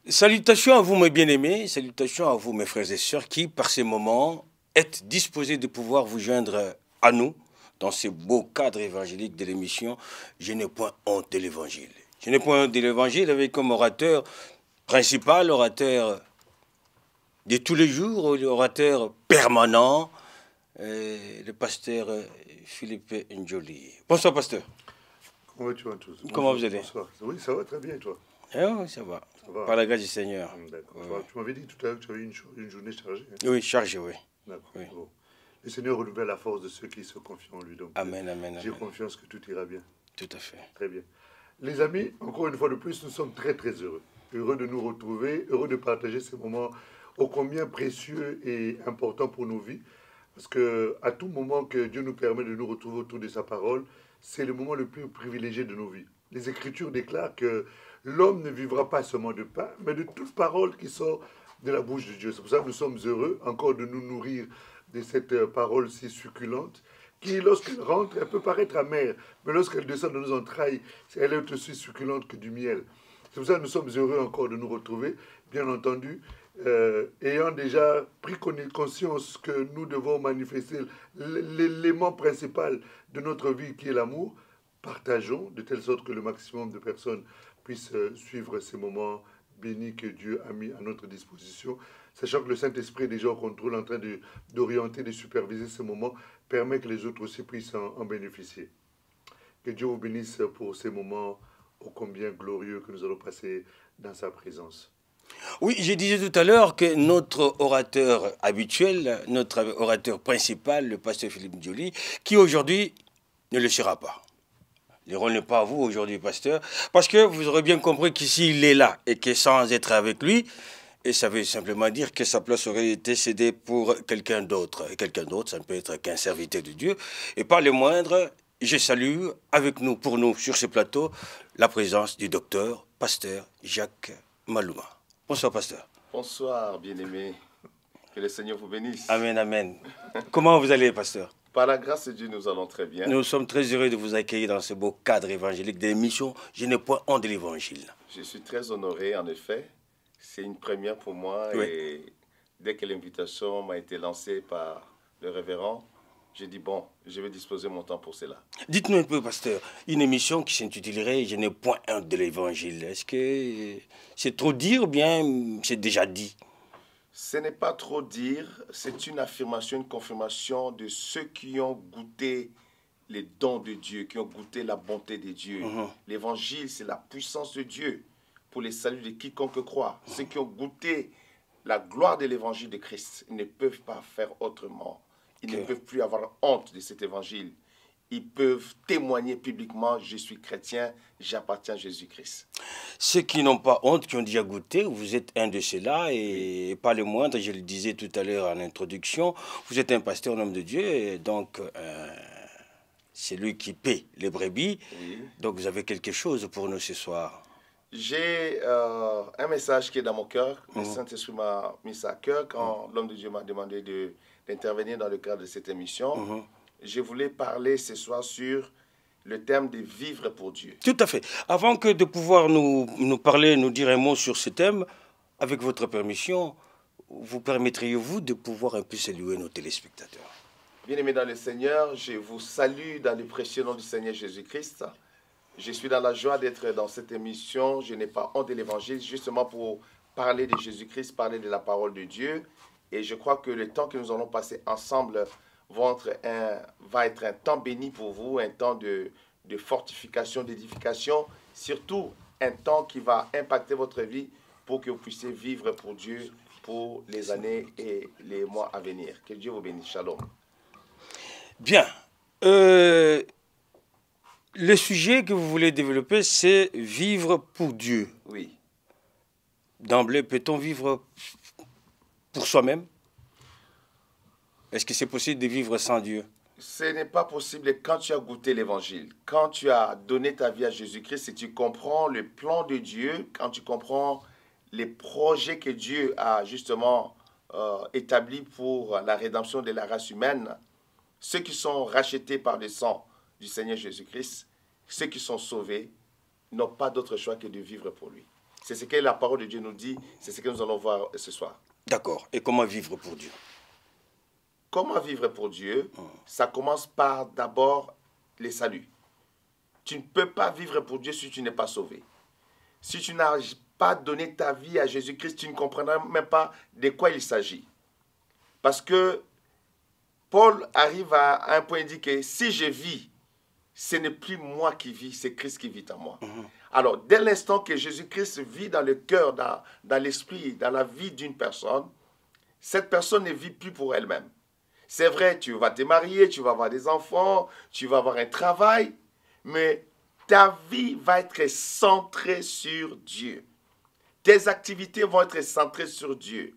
Salutations à vous mes bien-aimés, salutations à vous mes frères et sœurs qui, par ces moments, êtes disposés de pouvoir vous joindre à nous dans ce beau cadre évangélique de l'émission « Je n'ai point honte de l'évangile ». Je n'ai point honte de l'évangile avec comme orateur principal, orateur de tous les jours, orateur permanent, le pasteur Philippe Njoli. Bonsoir pasteur. Comment vas-tu tous? Comment vous allez? Bonsoir. Oui, ça va très bien et toi? Oui, ça va. Par la grâce du Seigneur. D'accord. Tu m'avais dit tout à l'heure que tu avais une journée chargée. Hein? Oui, chargée, oui. D'accord. Oui. Bon. Le Seigneur renouvelle la force de ceux qui se confient en lui. Donc, amen, amen. J'ai confiance que tout ira bien. Tout à fait. Très bien. Les amis, encore une fois de plus, nous sommes très très heureux. Heureux de nous retrouver, heureux de partager ces moments ô combien précieux et importants pour nos vies. Parce que à tout moment que Dieu nous permet de nous retrouver autour de sa parole, c'est le moment le plus privilégié de nos vies. Les Écritures déclarent que l'homme ne vivra pas seulement de pain, mais de toute parole qui sort de la bouche de Dieu. C'est pour ça que nous sommes heureux encore de nous nourrir de cette parole si succulente, qui, lorsqu'elle rentre, elle peut paraître amère, mais lorsqu'elle descend dans nos entrailles, elle est aussi succulente que du miel. C'est pour ça que nous sommes heureux encore de nous retrouver, bien entendu, ayant déjà pris conscience que nous devons manifester l'élément principal de notre vie qui est l'amour. Partageons de telle sorte que le maximum de personnes puissent suivre ces moments bénis que Dieu a mis à notre disposition, sachant que le Saint-Esprit est déjà au contrôle, en train d'orienter, de superviser ces moments, permet que les autres aussi puissent en bénéficier. Que Dieu vous bénisse pour ces moments ô combien glorieux que nous allons passer dans sa présence. Oui, je disais tout à l'heure que notre orateur habituel, notre orateur principal, le pasteur Philippe Njoli, qui aujourd'hui ne le sera pas. Le rôle n'est pas à vous aujourd'hui, pasteur, parce que vous aurez bien compris qu'ici, il est là et que sans être avec lui, et ça veut simplement dire que sa place aurait été cédée pour quelqu'un d'autre. Et quelqu'un d'autre, ça ne peut être qu'un serviteur de Dieu. Et pas le moindre, je salue avec nous, pour nous, sur ce plateau, la présence du docteur, pasteur Jacques Malouma. Bonsoir, pasteur. Bonsoir, bien-aimé. Que le Seigneur vous bénisse. Amen, amen. Comment vous allez, pasteur? Par la grâce de Dieu, nous allons très bien. Nous sommes très heureux de vous accueillir dans ce beau cadre évangélique de l'émission « Je n'ai point honte de l'évangile ». Je suis très honoré, en effet. C'est une première pour moi. Oui. Et dès que l'invitation m'a été lancée par le révérend, j'ai dit, bon, je vais disposer mon temps pour cela. Dites-nous un peu, pasteur, une émission qui s'intitulerait « Je n'ai point honte de l'évangile ». Est-ce que c'est trop dire ou bien c'est déjà dit? Ce n'est pas trop dire, c'est une affirmation, une confirmation de ceux qui ont goûté les dons de Dieu, qui ont goûté la bonté de Dieu. L'évangile, c'est la puissance de Dieu pour les saluts de quiconque croit. Ceux qui ont goûté la gloire de l'évangile de Christ ne peuvent pas faire autrement. Ils ne peuvent plus avoir honte de cet évangile. Ils peuvent témoigner publiquement, je suis chrétien, j'appartiens à Jésus-Christ. Ceux qui n'ont pas honte, qui ont déjà goûté, vous êtes un de ceux-là, et pas le moindre, je le disais tout à l'heure en introduction, vous êtes un pasteur, un homme de Dieu, et donc c'est lui qui paie les brebis. Oui. Donc vous avez quelque chose pour nous ce soir. J'ai un message qui est dans mon cœur, le Saint-Esprit m'a mis ça à cœur quand l'homme de Dieu m'a demandé d'intervenir dans le cadre de cette émission. Je voulais parler ce soir sur le thème de vivre pour Dieu. Tout à fait. Avant que de pouvoir nous parler, nous dire un mot sur ce thème, avec votre permission, vous permettriez-vous de pouvoir un peu saluer nos téléspectateurs? Bien-aimés dans le Seigneur, je vous salue dans le précieux nom du Seigneur Jésus-Christ. Je suis dans la joie d'être dans cette émission. Je n'ai pas honte de l'évangile, justement pour parler de Jésus-Christ, parler de la parole de Dieu. Et je crois que le temps que nous allons passer ensemble va être un temps béni pour vous, un temps de fortification, d'édification, surtout un temps qui va impacter votre vie pour que vous puissiez vivre pour Dieu pour les années et les mois à venir. Que Dieu vous bénisse. Shalom. Bien. Le sujet que vous voulez développer, c'est vivre pour Dieu. Oui. D'emblée, peut-on vivre pour soi-même? Est-ce que c'est possible de vivre sans Dieu? Ce n'est pas possible quand tu as goûté l'évangile, quand tu as donné ta vie à Jésus-Christ et tu comprends le plan de Dieu, quand tu comprends les projets que Dieu a justement établis pour la rédemption de la race humaine, ceux qui sont rachetés par le sang du Seigneur Jésus-Christ, ceux qui sont sauvés, n'ont pas d'autre choix que de vivre pour lui. C'est ce que la parole de Dieu nous dit, c'est ce que nous allons voir ce soir. D'accord. Et comment vivre pour Dieu? Comment vivre pour Dieu? Ça commence par d'abord les saluts. Tu ne peux pas vivre pour Dieu si tu n'es pas sauvé. Si tu n'as pas donné ta vie à Jésus-Christ, tu ne comprendras même pas de quoi il s'agit. Parce que Paul arrive à un point, il dit que si je vis, ce n'est plus moi qui vis, c'est Christ qui vit en moi. Alors, dès l'instant que Jésus-Christ vit dans le cœur, dans l'esprit, dans la vie d'une personne, cette personne ne vit plus pour elle-même. C'est vrai, tu vas te marier, tu vas avoir des enfants, tu vas avoir un travail, mais ta vie va être centrée sur Dieu. Tes activités vont être centrées sur Dieu.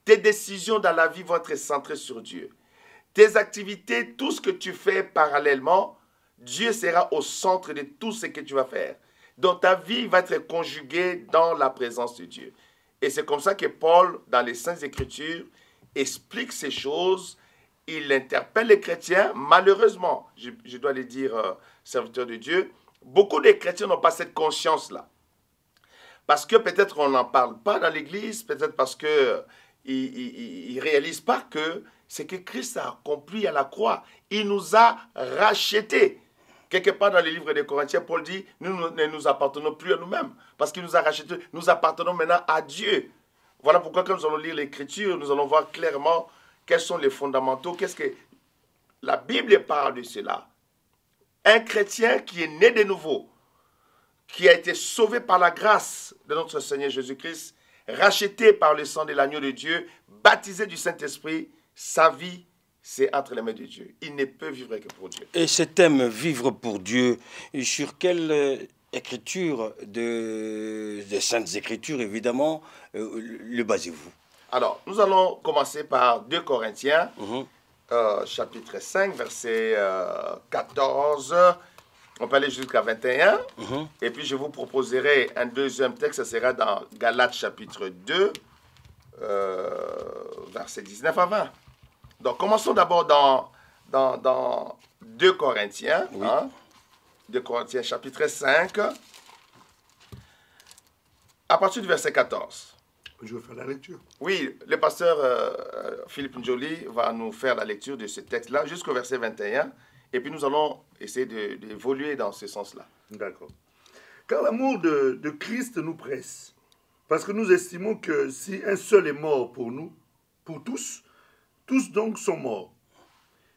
Tes décisions dans la vie vont être centrées sur Dieu. Tes activités, tout ce que tu fais parallèlement, Dieu sera au centre de tout ce que tu vas faire. Donc ta vie va être conjuguée dans la présence de Dieu. Et c'est comme ça que Paul, dans les Saintes Écritures, explique ces choses. Il interpelle les chrétiens. Malheureusement, je dois le dire, serviteur de Dieu, beaucoup de chrétiens n'ont pas cette conscience-là. Parce que peut-être on n'en parle pas dans l'Église, peut-être parce qu'ils ne réalisent pas que c'est que Christ a accompli à la croix. Il nous a rachetés. Quelque part dans le livre des Corinthiens, Paul dit, nous ne nous appartenons plus à nous-mêmes, parce qu'il nous a rachetés. Nous appartenons maintenant à Dieu. Voilà pourquoi quand nous allons lire l'Écriture, nous allons voir clairement quels sont les fondamentaux, qu'est-ce que la Bible parle de cela. Un chrétien qui est né de nouveau, qui a été sauvé par la grâce de notre Seigneur Jésus-Christ, racheté par le sang de l'agneau de Dieu, baptisé du Saint-Esprit, sa vie, c'est entre les mains de Dieu. Il ne peut vivre que pour Dieu. Et ce thème, vivre pour Dieu, sur quelle écriture des Saintes Écritures, évidemment, le basez-vous? Alors, nous allons commencer par 2 Corinthiens, chapitre 5, verset 14. On peut aller jusqu'à 21. Et puis, je vous proposerai un deuxième texte, ça sera dans Galates, chapitre 2, verset 19 à 20. Donc, commençons d'abord dans 2 Corinthiens. Oui. 2 Corinthiens, chapitre 5, à partir du verset 14. Je vais faire la lecture. Oui, le pasteur Philippe Njoli va nous faire la lecture de ce texte-là jusqu'au verset 21. Et puis nous allons essayer d'évoluer dans ce sens-là. D'accord. Car l'amour de Christ nous presse. Parce que nous estimons que si un seul est mort pour nous, pour tous, tous donc sont morts.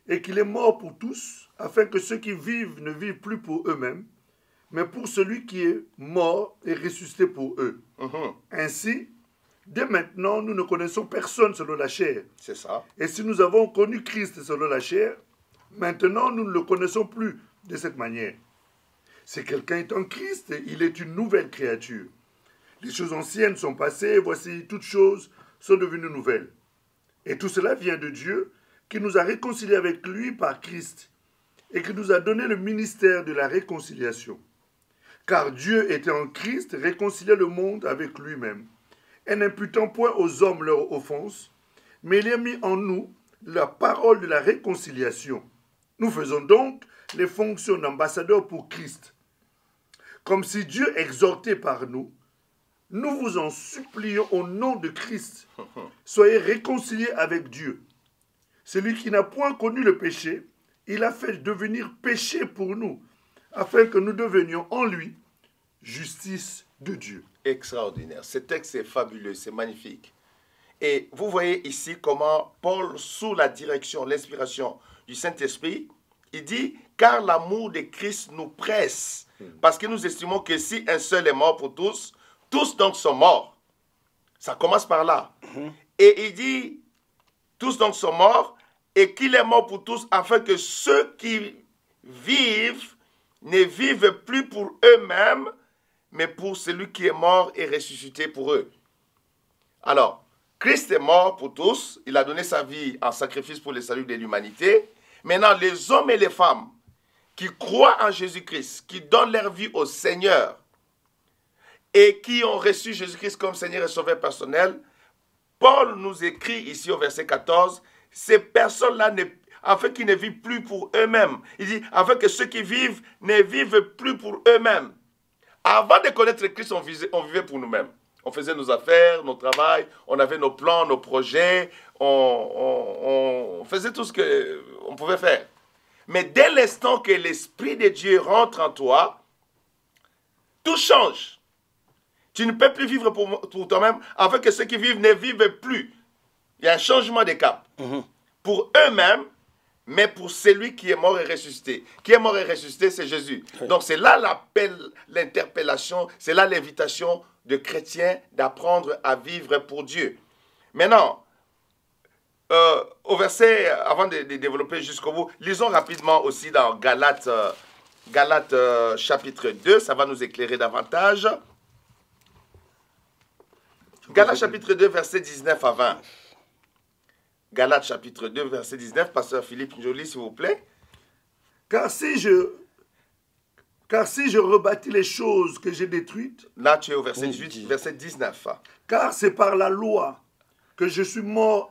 Et qu'il est mort pour tous, afin que ceux qui vivent ne vivent plus pour eux-mêmes, mais pour celui qui est mort et ressuscité pour eux. Ainsi, dès maintenant, nous ne connaissons personne selon la chair. C'est ça. Et si nous avons connu Christ selon la chair, maintenant nous ne le connaissons plus de cette manière. Si quelqu'un est en Christ, il est une nouvelle créature. Les choses anciennes sont passées, voici toutes choses sont devenues nouvelles. Et tout cela vient de Dieu, qui nous a réconciliés avec lui par Christ, et qui nous a donné le ministère de la réconciliation. Car Dieu était en Christ, réconciliait le monde avec lui-même, et n'imputant point aux hommes leurs offenses, mais il a mis en nous la parole de la réconciliation. Nous faisons donc les fonctions d'ambassadeurs pour Christ. Comme si Dieu exhortait par nous, nous vous en supplions au nom de Christ. Soyez réconciliés avec Dieu. Celui qui n'a point connu le péché, il a fait devenir péché pour nous, afin que nous devenions en lui justice de Dieu. Extraordinaire. Ce texte est fabuleux, c'est magnifique. Et vous voyez ici comment Paul, sous la direction, l'inspiration du Saint-Esprit, il dit « Car l'amour de Christ nous presse, parce que nous estimons que si un seul est mort pour tous, tous donc sont morts. » Ça commence par là. Et il dit « Tous donc sont morts, et qu'il est mort pour tous, afin que ceux qui vivent ne vivent plus pour eux-mêmes, mais pour celui qui est mort et ressuscité pour eux. Alors, Christ est mort pour tous, il a donné sa vie en sacrifice pour le salut de l'humanité. Maintenant, les hommes et les femmes qui croient en Jésus-Christ, qui donnent leur vie au Seigneur et qui ont reçu Jésus-Christ comme Seigneur et Sauveur personnel, Paul nous écrit ici au verset 14, ces personnes-là, afin qu'ils ne vivent plus pour eux-mêmes. Il dit, afin que ceux qui vivent ne vivent plus pour eux-mêmes. Avant de connaître Christ, on vivait pour nous-mêmes. On faisait nos affaires, nos travails, on avait nos plans, nos projets, on faisait tout ce qu'on pouvait faire. Mais dès l'instant que l'Esprit de Dieu rentre en toi, tout change. Tu ne peux plus vivre pour toi-même, afin que ceux qui vivent ne vivent plus. Il y a un changement de cap. Pour eux-mêmes, mais pour celui qui est mort et ressuscité. Qui est mort et ressuscité, c'est Jésus. Oui. Donc c'est là l'appel, l'interpellation, c'est là l'invitation de chrétiens d'apprendre à vivre pour Dieu. Maintenant, au verset, avant de développer jusqu'au bout, lisons rapidement aussi dans Galates chapitre 2, ça va nous éclairer davantage. Galates chapitre 2, verset 19 à 20. Galates chapitre 2, verset 19, pasteur Philippe Njoli, s'il vous plaît. Car si je rebâtis les choses que j'ai détruites... Là, tu es au verset 18, verset 19. Car c'est par la loi que je suis mort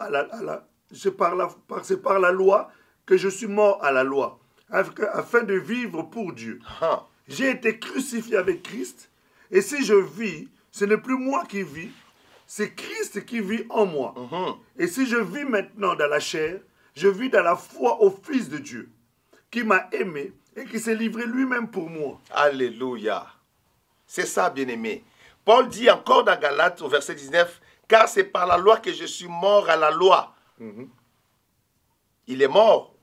c'est par la loi que je suis mort à la loi, afin de vivre pour Dieu. J'ai été crucifié avec Christ, et si je vis, ce n'est plus moi qui vis, c'est Christ qui vit en moi. Et si je vis maintenant dans la chair, je vis dans la foi au Fils de Dieu, qui m'a aimé et qui s'est livré lui-même pour moi. Alléluia. C'est ça, bien-aimé. Paul dit encore dans Galates, au verset 19, « Car c'est par la loi que je suis mort à la loi. Il est mort,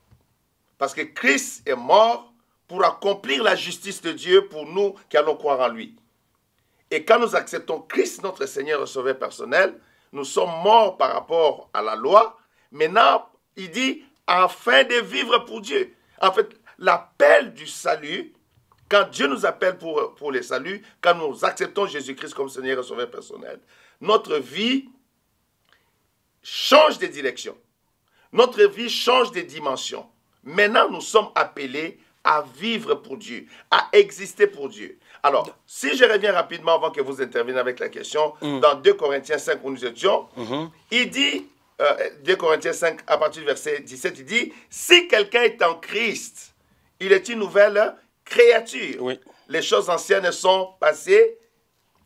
parce que Christ est mort pour accomplir la justice de Dieu pour nous qui allons croire en lui. Et quand nous acceptons Christ, notre Seigneur et Sauveur personnel, nous sommes morts par rapport à la loi. Maintenant, il dit, afin de vivre pour Dieu. En fait, l'appel du salut, quand Dieu nous appelle pour le salut, quand nous acceptons Jésus-Christ comme Seigneur et Sauveur personnel, notre vie change de direction. Notre vie change de dimension. Maintenant, nous sommes appelés à vivre pour Dieu, à exister pour Dieu. Alors, si je reviens rapidement avant que vous interveniez avec la question, dans 2 Corinthiens 5 où nous étions, il dit, 2 Corinthiens 5 à partir du verset 17, il dit, si quelqu'un est en Christ, il est une nouvelle créature. Oui. Les choses anciennes sont passées,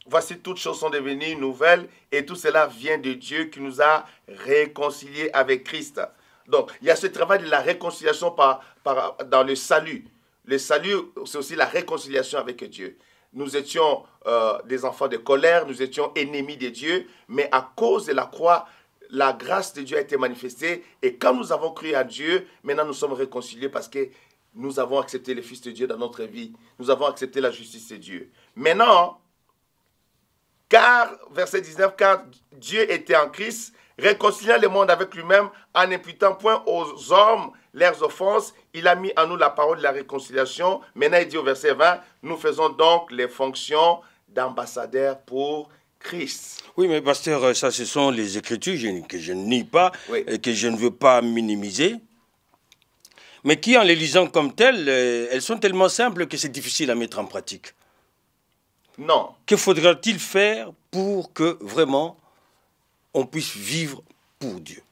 voici toutes choses sont devenues nouvelles, et tout cela vient de Dieu qui nous a réconciliés avec Christ. Donc, il y a ce travail de la réconciliation dans le salut. Le salut, c'est aussi la réconciliation avec Dieu. Nous étions des enfants de colère, nous étions ennemis de Dieu, mais à cause de la croix, la grâce de Dieu a été manifestée. Et quand nous avons cru à Dieu, maintenant nous sommes réconciliés parce que nous avons accepté le Fils de Dieu dans notre vie. Nous avons accepté la justice de Dieu. Maintenant, verset 19, car Dieu était en Christ, réconciliant le monde avec lui-même en n'imputant point aux hommes leurs offenses, il a mis en nous la parole de la réconciliation. Maintenant, il dit au verset 20, nous faisons donc les fonctions d'ambassadeurs pour Christ. Oui, mais pasteur, ça, ce sont les Écritures que je ne nie pas, oui, et que je ne veux pas minimiser, mais qui, en les lisant comme telles, elles sont tellement simples que c'est difficile à mettre en pratique. Non. Que faudra-t-il faire pour que, vraiment, on puisse vivre pour Dieu?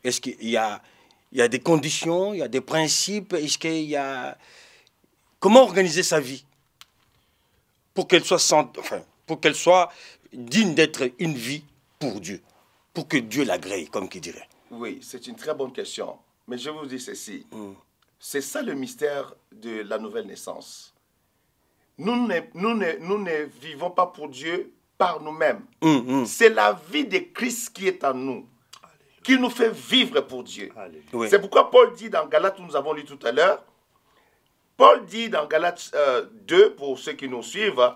Est-ce qu'il y a des conditions, il y a des principes? Est-ce qu'il y a... Comment organiser sa vie pour qu'elle soit digne d'être une vie pour Dieu, pour que Dieu l'agrée, comme qui dirait? Oui, c'est une très bonne question. Mais je vous dis ceci. C'est ça le mystère de la nouvelle naissance. Nous ne vivons pas pour Dieu par nous-mêmes. C'est la vie de Christ qui est en nous, qui nous fait vivre pour Dieu. Oui. C'est pourquoi Paul dit dans Galates, nous avons lu tout à l'heure, Paul dit dans Galates 2, pour ceux qui nous suivent,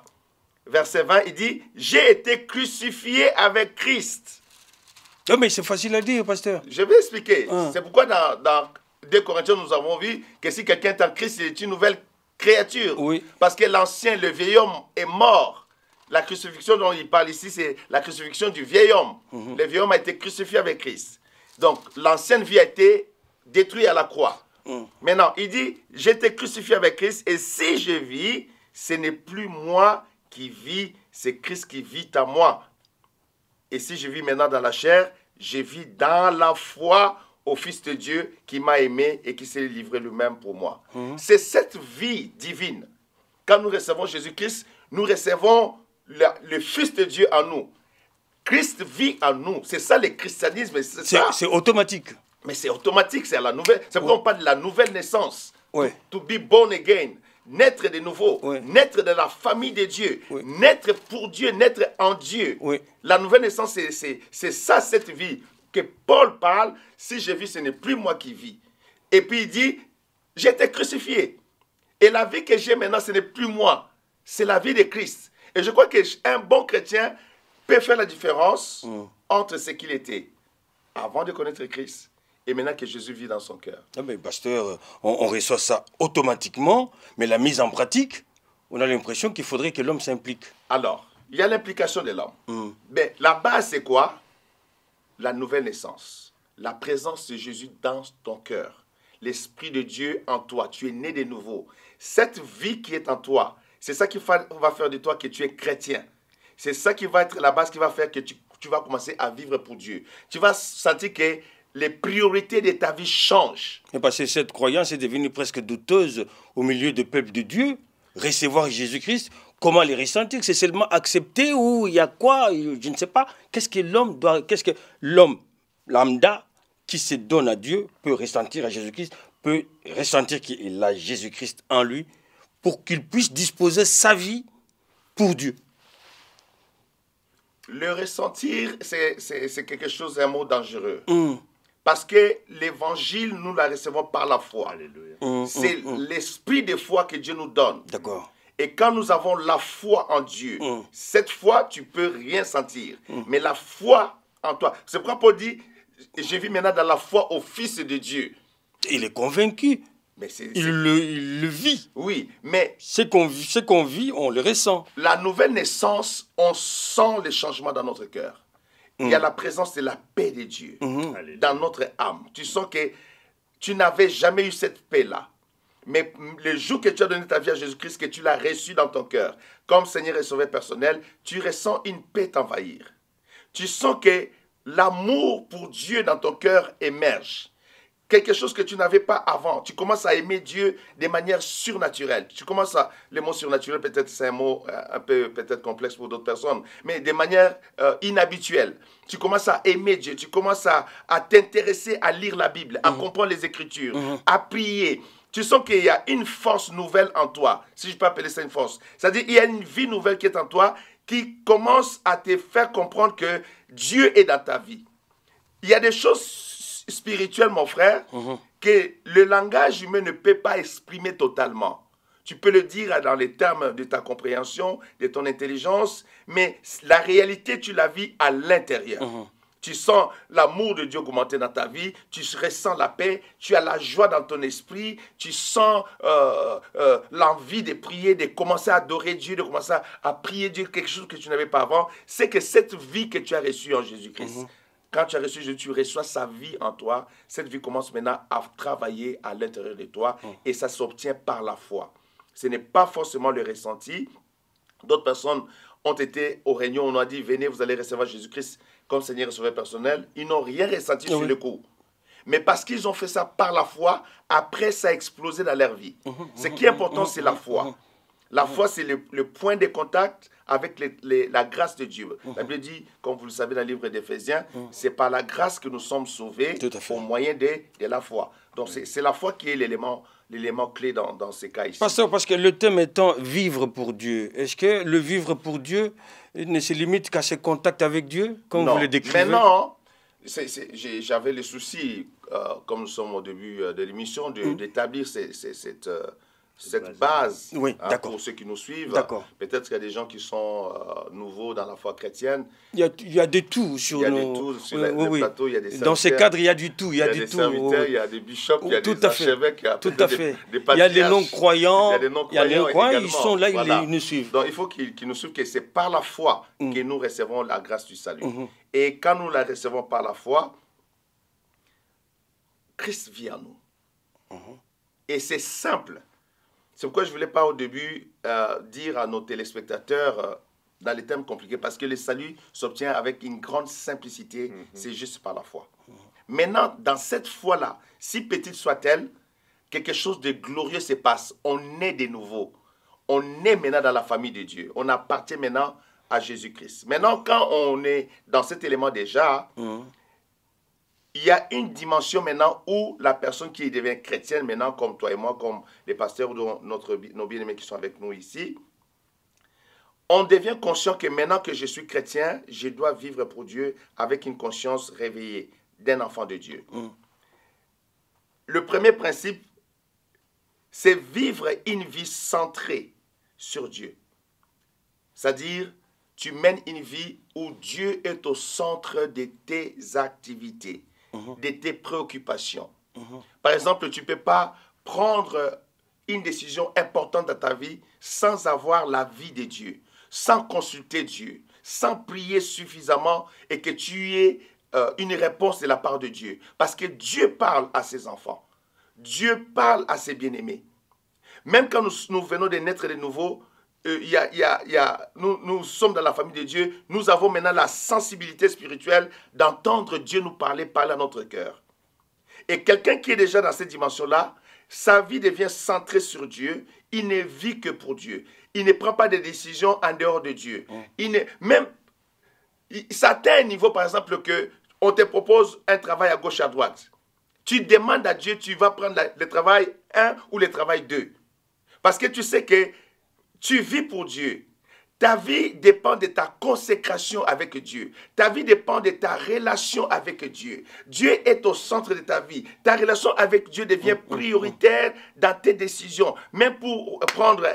verset 20, il dit, « J'ai été crucifié avec Christ. » Non, mais c'est facile à dire, pasteur. Je vais expliquer. C'est pourquoi dans 2 Corinthiens, nous avons vu que si quelqu'un est en Christ, il est une nouvelle créature. Oui. Parce que l'ancien, le vieil homme, est mort. La crucifixion dont il parle ici, c'est la crucifixion du vieil homme. Le vieil homme a été crucifié avec Christ. Donc, l'ancienne vie a été détruite à la croix. Maintenant, il dit, j'étais crucifié avec Christ, et si je vis, ce n'est plus moi qui vis, c'est Christ qui vit en moi. Et si je vis maintenant dans la chair, je vis dans la foi au Fils de Dieu qui m'a aimé et qui s'est livré lui-même pour moi. C'est cette vie divine. Quand nous recevons Jésus-Christ, nous recevons le Fils de Dieu en nous. Christ vit en nous. C'est ça le christianisme. C'est automatique. Mais c'est automatique, c'est la nouvelle. C'est pourquoi on parle de la nouvelle naissance. Ouais. To be born again. Naître de nouveau. Ouais. Naître de la famille de Dieu. Ouais. Naître pour Dieu, naître en Dieu. Ouais. La nouvelle naissance, c'est ça, cette vie que Paul parle. Si je vis, ce n'est plus moi qui vis. Et puis il dit, j'étais crucifié. Et la vie que j'ai maintenant, ce n'est plus moi. C'est la vie de Christ. Et je crois qu'un bon chrétien peut faire la différence entre ce qu'il était avant de connaître Christ et maintenant que Jésus vit dans son cœur. Ah ben, pasteur, on reçoit ça automatiquement, mais la mise en pratique, on a l'impression qu'il faudrait que l'homme s'implique. Alors, il y a l'implication de l'homme. Mais la base, c'est quoi? La nouvelle naissance. La présence de Jésus dans ton cœur. L'Esprit de Dieu en toi. Tu es né de nouveau. Cette vie qui est en toi, c'est ça qui va faire de toi que tu es chrétien. C'est ça qui va être la base qui va faire que tu vas commencer à vivre pour Dieu. Tu vas sentir que les priorités de ta vie changent. Et parce que cette croyance est devenue presque douteuse au milieu du peuple de Dieu. Recevoir Jésus-Christ, comment les ressentir? C'est seulement accepter ou il y a quoi? Je ne sais pas. Qu'est-ce que l'homme lambda qui se donne à Dieu peut ressentir à Jésus-Christ, peut ressentir qu'il a Jésus-Christ en lui pour qu'il puisse disposer sa vie pour Dieu? Le ressentir, c'est quelque chose, un mot dangereux. Parce que l'évangile, nous la recevons par la foi. C'est l'esprit de foi que Dieu nous donne. D'accord. Et quand nous avons la foi en Dieu, cette foi, tu ne peux rien sentir. Mais la foi en toi. C'est pourquoi Paul dit, je vis maintenant dans la foi au Fils de Dieu. Il est convaincu. Mais il le vit. Oui, mais ce qu'on vit, on le ressent. La nouvelle naissance, on sent les changements dans notre cœur. Il y a la présence de la paix de Dieu dans notre âme. Tu sens que tu n'avais jamais eu cette paix-là. Mais le jour que tu as donné ta vie à Jésus-Christ, que tu l'as reçu dans ton cœur, comme Seigneur et Sauveur personnel, tu ressens une paix t'envahir. Tu sens que l'amour pour Dieu dans ton cœur émerge. Quelque chose que tu n'avais pas avant. Tu commences à aimer Dieu de manière surnaturelle. Le mot surnaturel, peut-être c'est un mot un peu peut-être complexe pour d'autres personnes, mais de manière inhabituelle. Tu commences à aimer Dieu. Tu commences à t'intéresser à lire la Bible, à comprendre les Écritures, à prier. Tu sens qu'il y a une force nouvelle en toi, si je peux appeler ça une force. C'est-à-dire qu'il y a une vie nouvelle qui est en toi, qui commence à te faire comprendre que Dieu est dans ta vie. Il y a des choses spirituel, mon frère, que le langage humain ne peut pas exprimer totalement. Tu peux le dire dans les termes de ta compréhension, de ton intelligence, mais la réalité, tu la vis à l'intérieur. Tu sens l'amour de Dieu augmenter dans ta vie, tu ressens la paix, tu as la joie dans ton esprit, tu sens l'envie de prier, de commencer à adorer Dieu, de commencer à prier Dieu, quelque chose que tu n'avais pas avant. C'est que cette vie que tu as reçue en Jésus-Christ, quand tu as reçu Jésus, tu reçois sa vie en toi. Cette vie commence maintenant à travailler à l'intérieur de toi et ça s'obtient par la foi. Ce n'est pas forcément le ressenti. D'autres personnes ont été aux réunions, on a dit, venez, vous allez recevoir Jésus-Christ comme Seigneur et Sauveur personnel. Ils n'ont rien ressenti sur le coup. Mais parce qu'ils ont fait ça par la foi, après ça a explosé dans leur vie. Ce qui est important, c'est la foi. La foi, c'est le point de contact avec la grâce de Dieu. La Bible dit, comme vous le savez dans le livre d'Éphésiens, c'est par la grâce que nous sommes sauvés au moyen de la foi. Donc c'est la foi qui est l'élément clé dans ces cas ici. Pasteur, parce que le thème étant vivre pour Dieu, est-ce que le vivre pour Dieu ne se limite qu'à ce contact avec Dieu, comme vous le décrivez? Mais non, j'avais le souci, comme nous sommes au début de l'émission, d'établir cette base, Oui, hein, d'accord. pour ceux qui nous suivent. D'accord. Peut-être qu'il y a des gens qui sont nouveaux dans la foi chrétienne. Il y a de tout sur Il y a nos... de tout sur oui, le plateau, il y a des Dans ces serviteurs. cadres, il y a du tout. Il y a des du tout. serviteurs, il y a des bishops, il y a Tout des à fait. archevêques, il y a Tout à fait. des Il y a des patriarches, non-croyants. il y a des non-croyants ils également. sont là, Voilà. ils nous suivent. Donc il faut qu'ils nous suivent, que c'est par la foi que nous recevons la grâce du salut. Mhm. Et quand nous la recevons par la foi, Christ vit en nous. Et c'est simple. C'est pourquoi je ne voulais pas au début dire à nos téléspectateurs dans les thèmes compliqués, parce que le salut s'obtient avec une grande simplicité, c'est juste par la foi. Maintenant, dans cette foi-là, si petite soit-elle, quelque chose de glorieux se passe. On est de nouveau. On est maintenant dans la famille de Dieu. On appartient maintenant à Jésus-Christ. Maintenant, quand on est dans cet élément déjà, il y a une dimension maintenant où la personne qui devient chrétienne maintenant, comme toi et moi, comme les pasteurs ou nos bien-aimés qui sont avec nous ici, on devient conscient que maintenant que je suis chrétien, je dois vivre pour Dieu avec une conscience réveillée d'un enfant de Dieu. Le premier principe, c'est vivre une vie centrée sur Dieu. C'est-à-dire, tu mènes une vie où Dieu est au centre de tes activités, de tes préoccupations. Par exemple, tu ne peux pas prendre une décision importante dans ta vie sans avoir l'avis de Dieu, sans consulter Dieu, sans prier suffisamment et que tu aies une réponse de la part de Dieu. Parce que Dieu parle à ses enfants. Dieu parle à ses bien-aimés. Même quand nous venons de naître de nouveau, nous sommes dans la famille de Dieu, nous avons maintenant la sensibilité spirituelle d'entendre Dieu nous parler à notre cœur. Et quelqu'un qui est déjà dans cette dimension-là, sa vie devient centrée sur Dieu, il ne vit que pour Dieu. Il ne prend pas de décisions en dehors de Dieu. Ça atteint un niveau, par exemple, que on te propose un travail à gauche, à droite. Tu demandes à Dieu, tu vas prendre le travail 1 ou le travail 2. Parce que tu sais que tu vis pour Dieu. Ta vie dépend de ta consécration avec Dieu. Ta vie dépend de ta relation avec Dieu. Dieu est au centre de ta vie. Ta relation avec Dieu devient prioritaire dans tes décisions. Même pour prendre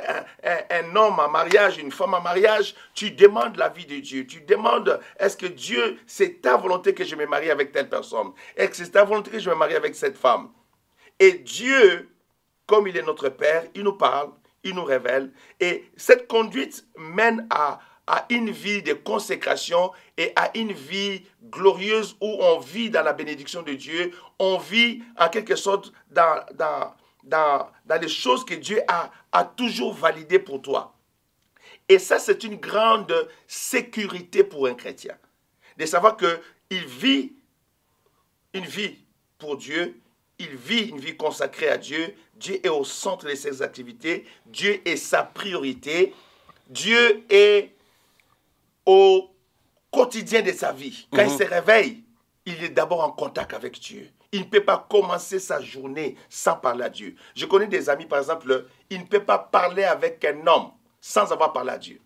un homme en mariage, une femme en mariage, tu demandes la vie de Dieu. Tu demandes, est-ce que Dieu, c'est ta volonté que je me marie avec telle personne? Est-ce que c'est ta volonté que je me marie avec cette femme? Et Dieu, comme il est notre Père, il nous parle. Il nous révèle. Et cette conduite mène à une vie de consécration et à une vie glorieuse où on vit dans la bénédiction de Dieu. On vit en quelque sorte dans les choses que Dieu a toujours validées pour toi. Et ça, c'est une grande sécurité pour un chrétien. De savoir qu'il vit une vie pour Dieu. Il vit une vie consacrée à Dieu. Dieu est au centre de ses activités. Dieu est sa priorité. Dieu est au quotidien de sa vie. Quand il se réveille, il est d'abord en contact avec Dieu. Il ne peut pas commencer sa journée sans parler à Dieu. Je connais des amis, par exemple, il ne peut pas parler avec un homme sans avoir parlé à Dieu.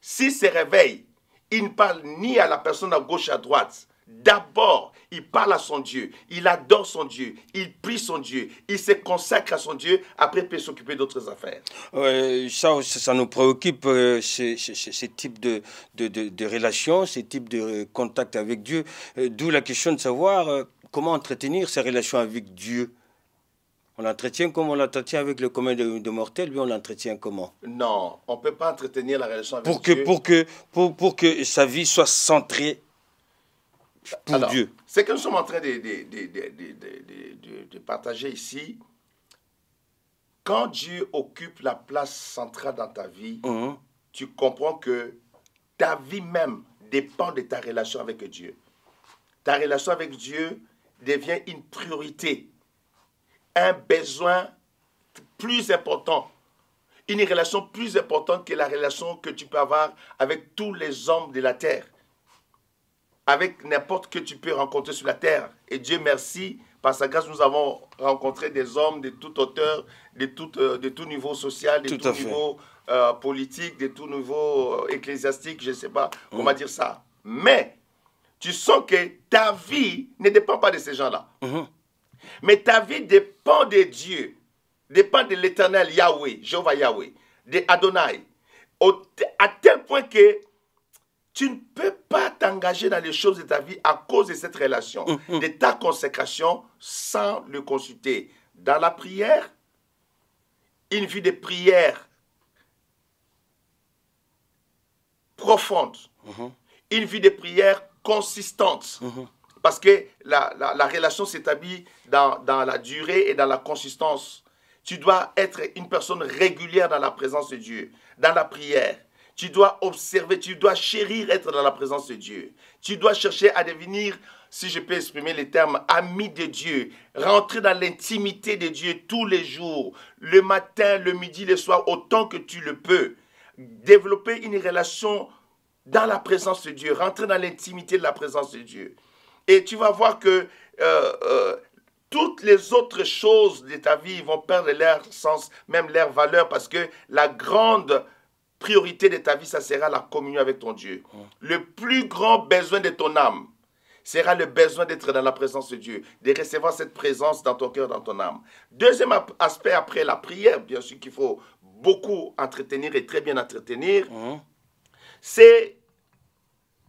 S'il se réveille, il ne parle ni à la personne à gauche, à droite. D'abord, il parle à son Dieu, il adore son Dieu, il prie son Dieu, il se consacre à son Dieu, après il peut s'occuper d'autres affaires. Ça nous préoccupe, ces types de relations, ces types de contacts avec Dieu. D'où la question de savoir comment entretenir ces relations avec Dieu. On l'entretient comme on l'entretient avec le commun de mortels, mais on l'entretient comment? Non, on ne peut pas entretenir la relation avec Dieu. Pour que sa vie soit centrée pour Dieu. Ce que nous sommes en train de partager ici, quand Dieu occupe la place centrale dans ta vie, tu comprends que ta vie même dépend de ta relation avec Dieu. Ta relation avec Dieu devient une priorité, un besoin plus important, une relation plus importante que la relation que tu peux avoir avec tous les hommes de la terre, avec n'importe que tu peux rencontrer sur la terre. Et Dieu merci, par sa grâce, nous avons rencontré des hommes de toute hauteur, de tout niveau social, de tout niveau politique, de tout niveau ecclésiastique, je ne sais pas comment dire ça. Mais tu sens que ta vie ne dépend pas de ces gens-là. Mais ta vie dépend de Dieu, dépend de l'Éternel Yahweh, Jéhovah Yahweh, de Adonai, à tel point que tu ne peux pas t'engager dans les choses de ta vie à cause de cette relation, de ta consécration, sans le consulter. Dans la prière, une vie de prière profonde, une vie de prière consistante, parce que la relation s'établit dans la durée et dans la consistance. Tu dois être une personne régulière dans la présence de Dieu, dans la prière. Tu dois observer, tu dois chérir être dans la présence de Dieu. Tu dois chercher à devenir, si je peux exprimer les termes, ami de Dieu. Rentrer dans l'intimité de Dieu tous les jours, le matin, le midi, le soir, autant que tu le peux. Développer une relation dans la présence de Dieu, rentrer dans l'intimité de la présence de Dieu. Et tu vas voir que toutes les autres choses de ta vie vont perdre leur sens, même leur valeur, parce que la grande priorité de ta vie, ça sera la communion avec ton Dieu. Le plus grand besoin de ton âme sera le besoin d'être dans la présence de Dieu, de recevoir cette présence dans ton cœur, dans ton âme. Deuxième aspect après la prière, bien sûr qu'il faut beaucoup entretenir et très bien entretenir, c'est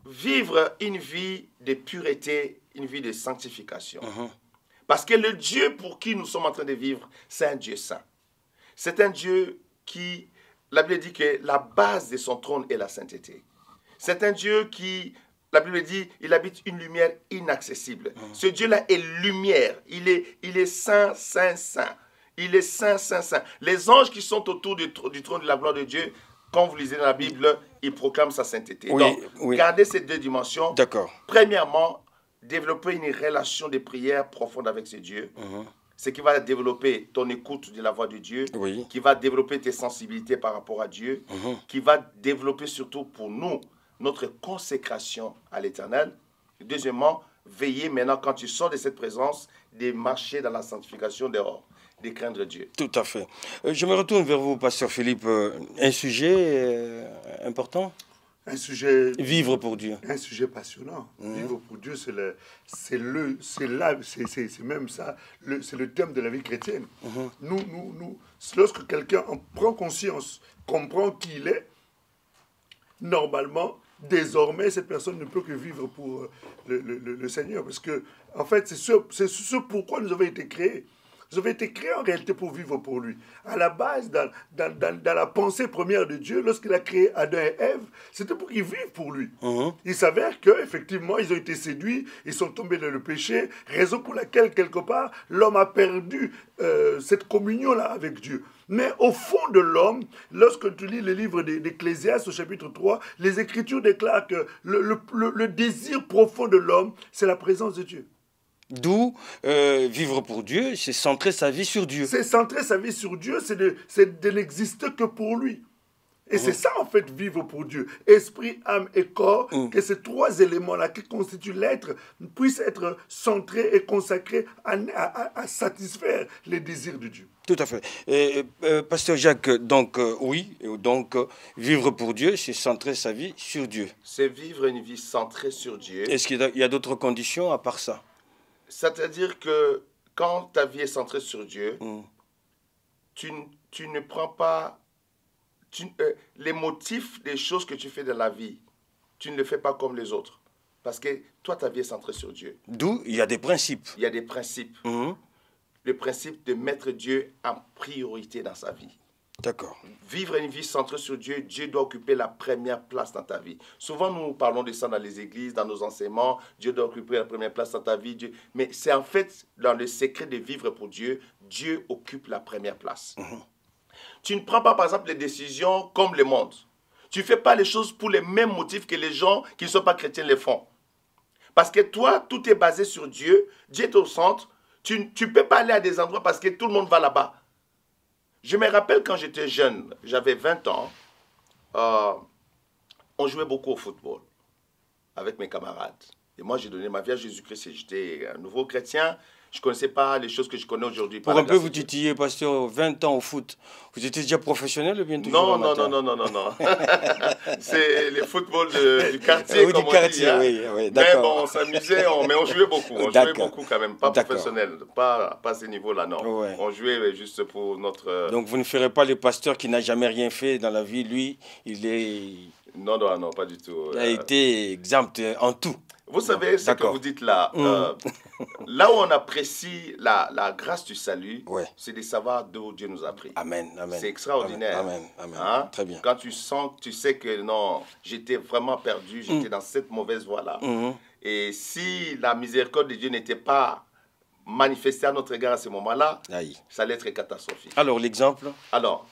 vivre une vie de pureté, une vie de sanctification. Parce que le Dieu pour qui nous sommes en train de vivre, c'est un Dieu saint. C'est un Dieu qui, la Bible dit que la base de son trône est la sainteté. C'est un Dieu qui, la Bible dit, il habite une lumière inaccessible. Ce Dieu-là est lumière. Il est saint, saint, saint. Il est saint, saint, saint. Les anges qui sont autour du trône de la gloire de Dieu, quand vous lisez dans la Bible, ils proclament sa sainteté. Donc, gardez ces deux dimensions. D'accord. Premièrement, développer une relation de prière profonde avec ce Dieu. Ce qui va développer ton écoute de la voix de Dieu, qui va développer tes sensibilités par rapport à Dieu, qui va développer surtout pour nous notre consécration à l'Éternel. Deuxièmement, veiller maintenant quand tu sors de cette présence, de marcher dans la sanctification dehors, de craindre Dieu. Tout à fait. Je me retourne vers vous, Pasteur Philippe. Un sujet important? Un sujet... Vivre pour Dieu. Un sujet passionnant. Vivre pour Dieu, c'est même ça, c'est le thème de la vie chrétienne. Lorsque quelqu'un en prend conscience, comprend qui il est, normalement, désormais, cette personne ne peut que vivre pour le Seigneur. Parce que, en fait, c'est ce pourquoi nous avons été créés. Nous avons été créés en réalité pour vivre pour lui. À la base, dans la pensée première de Dieu, lorsqu'il a créé Adam et Ève, c'était pour qu'ils vivent pour lui. Il s'avère qu'effectivement, ils ont été séduits, ils sont tombés dans le péché, raison pour laquelle, quelque part, l'homme a perdu cette communion-là avec Dieu. Mais au fond de l'homme, lorsque tu lis le livre d'Ecclésiaste au chapitre 3, les Écritures déclarent que le désir profond de l'homme, c'est la présence de Dieu. D'où vivre pour Dieu, c'est centrer sa vie sur Dieu. C'est centrer sa vie sur Dieu, c'est de n'exister que pour lui. Et c'est ça, en fait, vivre pour Dieu. Esprit, âme et corps, que ces trois éléments-là qui constituent l'être puissent être centrés et consacrés à satisfaire les désirs de Dieu. Tout à fait. Pasteur Jacques, donc oui, donc vivre pour Dieu, c'est centrer sa vie sur Dieu. C'est vivre une vie centrée sur Dieu. Est-ce qu'il y a d'autres conditions à part ça? C'est-à-dire que quand ta vie est centrée sur Dieu, tu ne prends pas les motifs des choses que tu fais dans la vie, tu ne le fais pas comme les autres. Parce que toi, ta vie est centrée sur Dieu. D'où il y a des principes. Il y a des principes. Le principe de mettre Dieu en priorité dans sa vie. D'accord. Vivre une vie centrée sur Dieu, Dieu doit occuper la première place dans ta vie. Souvent, nous parlons de ça dans les églises, dans nos enseignements. Dieu doit occuper la première place dans ta vie. Mais c'est en fait dans le secret de vivre pour Dieu, Dieu occupe la première place. Tu ne prends pas, par exemple, les décisions comme le monde. Tu ne fais pas les choses pour les mêmes motifs que les gens qui ne sont pas chrétiens les font. Parce que toi, tout est basé sur Dieu. Dieu est au centre. Tu ne peux pas aller à des endroits parce que tout le monde va là-bas. Je me rappelle quand j'étais jeune, j'avais 20 ans, on jouait beaucoup au football avec mes camarades. Et moi, j'ai donné ma vie à Jésus-Christ. J'étais un nouveau chrétien. Je ne connaissais pas les choses que je connais aujourd'hui. Pour un peu vous titiller, pasteur, 20 ans au foot. Vous étiez déjà professionnel ou bien toujours non, non. C'est le football du quartier, oui, comme du quartier, on dit. Oui, mais bon, on s'amusait, mais on jouait beaucoup. On jouait beaucoup quand même, pas professionnel, pas à ce niveau-là, non. Ouais. On jouait juste pour notre... Donc vous ne ferez pas le pasteur qui n'a jamais rien fait dans la vie. Lui, il est... Non, pas du tout. Il a été exempt en tout. Vous savez ce que vous dites là. Là où on apprécie la grâce du salut, c'est de savoir d'où Dieu nous a pris. Amen. C'est extraordinaire. Amen. Hein? Très bien. Quand tu sens, tu sais que non, j'étais vraiment perdu, j'étais dans cette mauvaise voie-là. Et si la miséricorde de Dieu n'était pas manifestée à notre égard à ce moment-là, ça allait être catastrophique. Alors, l'exemple? Alors,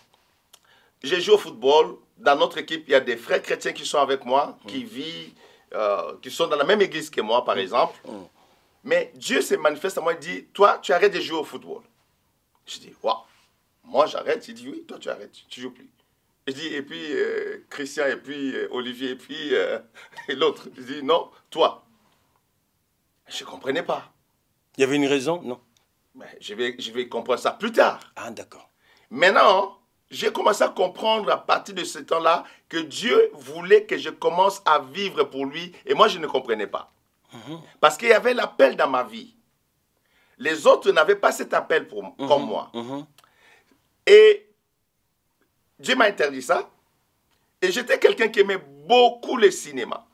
j'ai joué au football. Dans notre équipe, il y a des frères chrétiens qui sont avec moi, qui sont dans la même église que moi, par exemple. Mais Dieu s'est manifesté à moi et dit, toi, tu arrêtes de jouer au football. Je dis, waouh, moi j'arrête. Il dit, oui, toi tu arrêtes, tu ne joues plus. Je dis, et puis Christian, et puis Olivier, et puis et l'autre. Je dis, non, toi. Je ne comprenais pas. Il y avait une raison? Non. Mais je vais comprendre ça plus tard. Ah, d'accord. Maintenant, j'ai commencé à comprendre à partir de ce temps-là que Dieu voulait que je commence à vivre pour lui et moi je ne comprenais pas. Parce qu'il y avait l'appel dans ma vie. Les autres n'avaient pas cet appel comme moi. Et Dieu m'a interdit ça. Et j'étais quelqu'un qui aimait beaucoup le cinéma.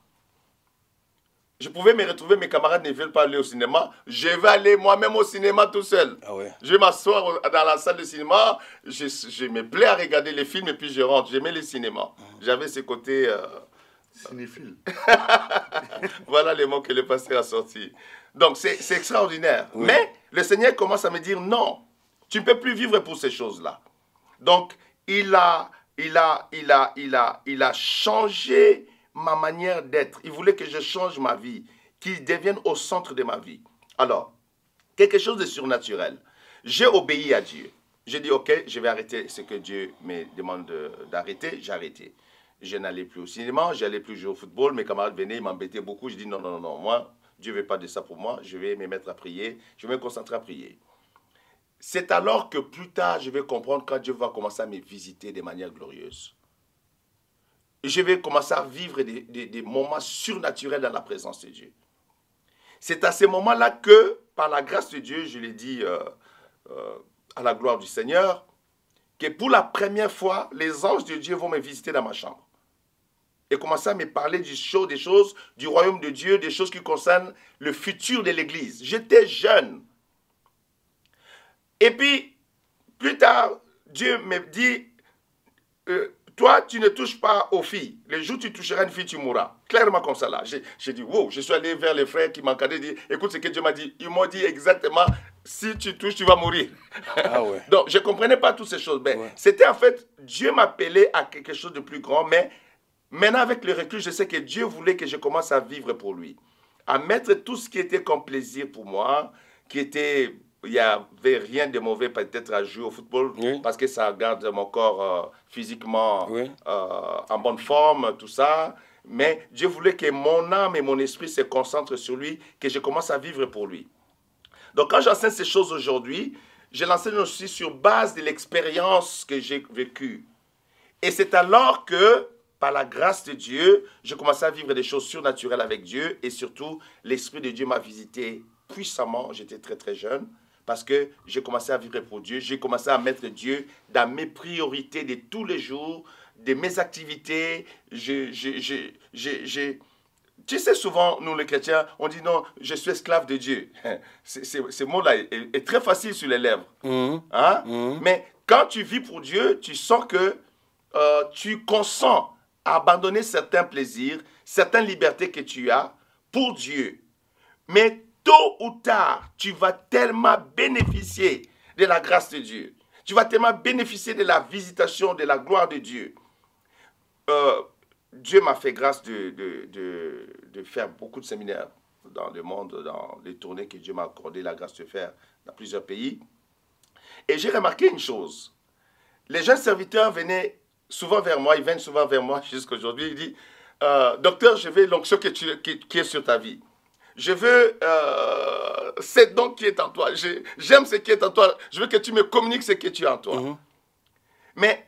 Je pouvais me retrouver, mes camarades ne veulent pas aller au cinéma. Je vais aller moi-même au cinéma tout seul. Ah ouais. Je vais m'asseoir dans la salle de cinéma. Je me plais à regarder les films et puis je rentre. J'aimais les cinémas. J'avais ce côté... cinéphile. Voilà les mots que le pasteur a sortis. Donc c'est extraordinaire. Oui. Mais le Seigneur commence à me dire non, tu ne peux plus vivre pour ces choses-là. Donc il a changé ma manière d'être. Il voulait que je change ma vie, qu'il devienne au centre de ma vie. Alors, quelque chose de surnaturel. J'ai obéi à Dieu. J'ai dit, ok, je vais arrêter ce que Dieu me demande d'arrêter. J'ai arrêté. Je n'allais plus au cinéma, je n'allais plus jouer au football. Mes camarades venaient, ils m'embêtaient beaucoup. Je dis, non, moi, Dieu ne veut pas de ça pour moi. Je vais me mettre à prier. Je vais me concentrer à prier. C'est alors que plus tard, je vais comprendre quand Dieu va commencer à me visiter de manière glorieuse. Je vais commencer à vivre des moments surnaturels dans la présence de Dieu. C'est à ce moment-là que, par la grâce de Dieu, je l'ai dit à la gloire du Seigneur, que pour la première fois, les anges de Dieu vont me visiter dans ma chambre. Et commencer à me parler des choses du royaume de Dieu, des choses qui concernent le futur de l'Église. J'étais jeune. Et puis, plus tard, Dieu me dit... toi, tu ne touches pas aux filles. Le jour où tu toucheras une fille, tu mourras. Clairement comme ça là. J'ai dit, wow, je suis allé vers les frères qui m'encadraient, dit, écoute ce que Dieu m'a dit. Ils m'ont dit exactement, si tu touches, tu vas mourir. Ah ouais. Donc, je ne comprenais pas toutes ces choses. Mais c'était en fait, Dieu m'appelait à quelque chose de plus grand. Mais maintenant, avec le recul, je sais que Dieu voulait que je commence à vivre pour lui. À mettre tout ce qui était comme plaisir pour moi, qui était... Il n'y avait rien de mauvais peut-être à jouer au football parce que ça garde mon corps physiquement en bonne forme, tout ça. Mais Dieu voulait que mon âme et mon esprit se concentrent sur lui, que je commence à vivre pour lui. Donc quand j'enseigne ces choses aujourd'hui, je l'enseigne aussi sur base de l'expérience que j'ai vécue. Et c'est alors que, par la grâce de Dieu, je commençais à vivre des choses surnaturelles avec Dieu et surtout, l'Esprit de Dieu m'a visité puissamment. J'étais très très jeune. Parce que j'ai commencé à vivre pour Dieu, j'ai commencé à mettre Dieu dans mes priorités de tous les jours, de mes activités. Tu sais, souvent, nous les chrétiens, on dit non, je suis esclave de Dieu. Ce mot-là est très facile sur les lèvres. Mais quand tu vis pour Dieu, tu sens que tu consens à abandonner certains plaisirs, certaines libertés que tu as pour Dieu. Mais tôt ou tard, tu vas tellement bénéficier de la grâce de Dieu. Tu vas tellement bénéficier de la visitation, de la gloire de Dieu. Dieu m'a fait grâce de faire beaucoup de séminaires dans le monde, dans les tournées que Dieu m'a accordé la grâce de faire dans plusieurs pays. Et j'ai remarqué une chose. Les jeunes serviteurs venaient souvent vers moi, ils viennent souvent vers moi jusqu'à aujourd'hui. Ils disent, docteur, je veux l'onction qui est sur ta vie. je veux c'est donc qui est en toi. J'aime ce qui est en toi. Je veux que tu me communiques ce que tu as en toi. Mais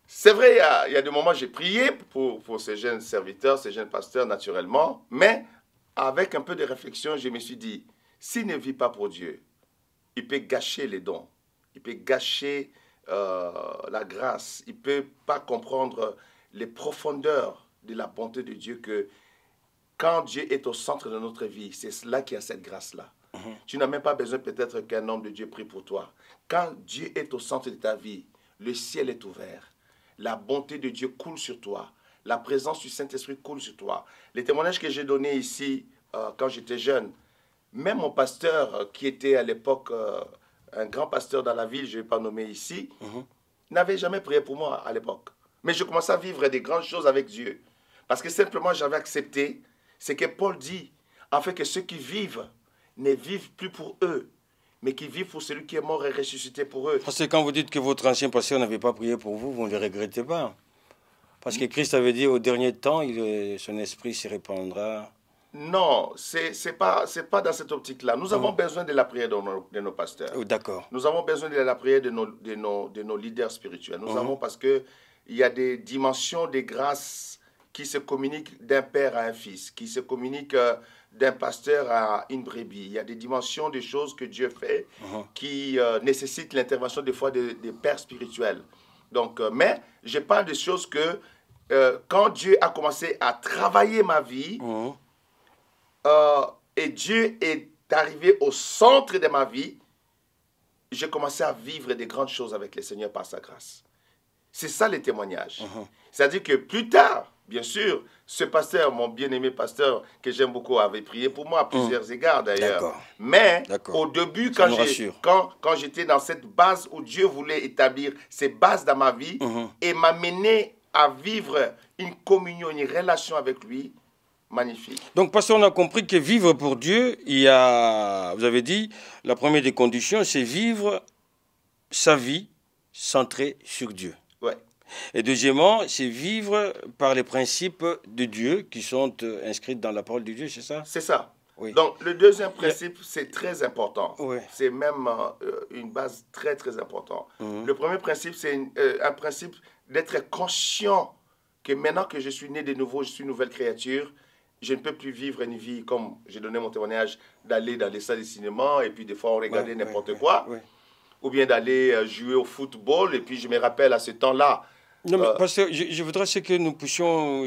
c'est vrai, il y a des moments où j'ai prié pour ces jeunes serviteurs, ces jeunes pasteurs, naturellement. Mais avec un peu de réflexion, je me suis dit, s'il ne vit pas pour Dieu, il peut gâcher les dons. Il peut gâcher la grâce. Il ne peut pas comprendre les profondeurs de la bonté de Dieu, que quand Dieu est au centre de notre vie, c'est là qu'il y a cette grâce-là. Tu n'as même pas besoin peut-être qu'un homme de Dieu prie pour toi. Quand Dieu est au centre de ta vie, le ciel est ouvert. La bonté de Dieu coule sur toi. La présence du Saint-Esprit coule sur toi. Les témoignages que j'ai donnés ici, quand j'étais jeune, même mon pasteur, qui était à l'époque un grand pasteur dans la ville, je ne vais pas nommer ici, n'avait jamais prié pour moi à l'époque. Mais je commençais à vivre des grandes choses avec Dieu. Parce que simplement, j'avais accepté ce que Paul dit, afin que ceux qui vivent ne vivent plus pour eux, mais qui vivent pour celui qui est mort et ressuscité pour eux. Parce que quand vous dites que votre ancien pasteur n'avait pas prié pour vous, vous ne le regrettez pas. Parce que Christ avait dit, au dernier temps, son esprit se répandra. Non, c'est pas dans cette optique-là. Nous avons besoin de la prière de nos pasteurs. D'accord. Nous avons besoin de la prière de nos leaders spirituels. Nous avons, parce qu'il y a des dimensions de grâce qui se communiquent d'un père à un fils, qui se communiquent d'un pasteur à une brebis. Il y a des dimensions de choses que Dieu fait qui nécessitent l'intervention des fois des pères spirituels. Donc, mais je parle de choses que quand Dieu a commencé à travailler ma vie, et Dieu est arrivé au centre de ma vie, j'ai commencé à vivre des grandes choses avec le Seigneur par sa grâce. C'est ça les témoignages. C'est-à-dire que plus tard, bien sûr, ce pasteur, mon bien-aimé pasteur, que j'aime beaucoup, avait prié pour moi à plusieurs égards d'ailleurs. Mais au début, quand j'étais dans cette base où Dieu voulait établir ces bases dans ma vie et m'amener à vivre une communion, une relation avec lui, magnifique. Donc, parce qu'on a compris que vivre pour Dieu, il y a, vous avez dit, la première des conditions, c'est vivre sa vie centrée sur Dieu. Ouais. Et deuxièmement, c'est vivre par les principes de Dieu qui sont inscrits dans la parole de Dieu, c'est ça? C'est ça. Oui. Donc, le deuxième principe, c'est très important. Oui. C'est même une base très, très importante. Le premier principe, c'est un principe d'être conscient que maintenant que je suis né de nouveau, je suis une nouvelle créature, je ne peux plus vivre une vie, comme j'ai donné mon témoignage, d'aller dans les salles de cinéma et puis des fois on regardait n'importe quoi, ou bien d'aller jouer au football, et puis je me rappelle à ce temps-là. Non, mais parce que je voudrais que nous puissions,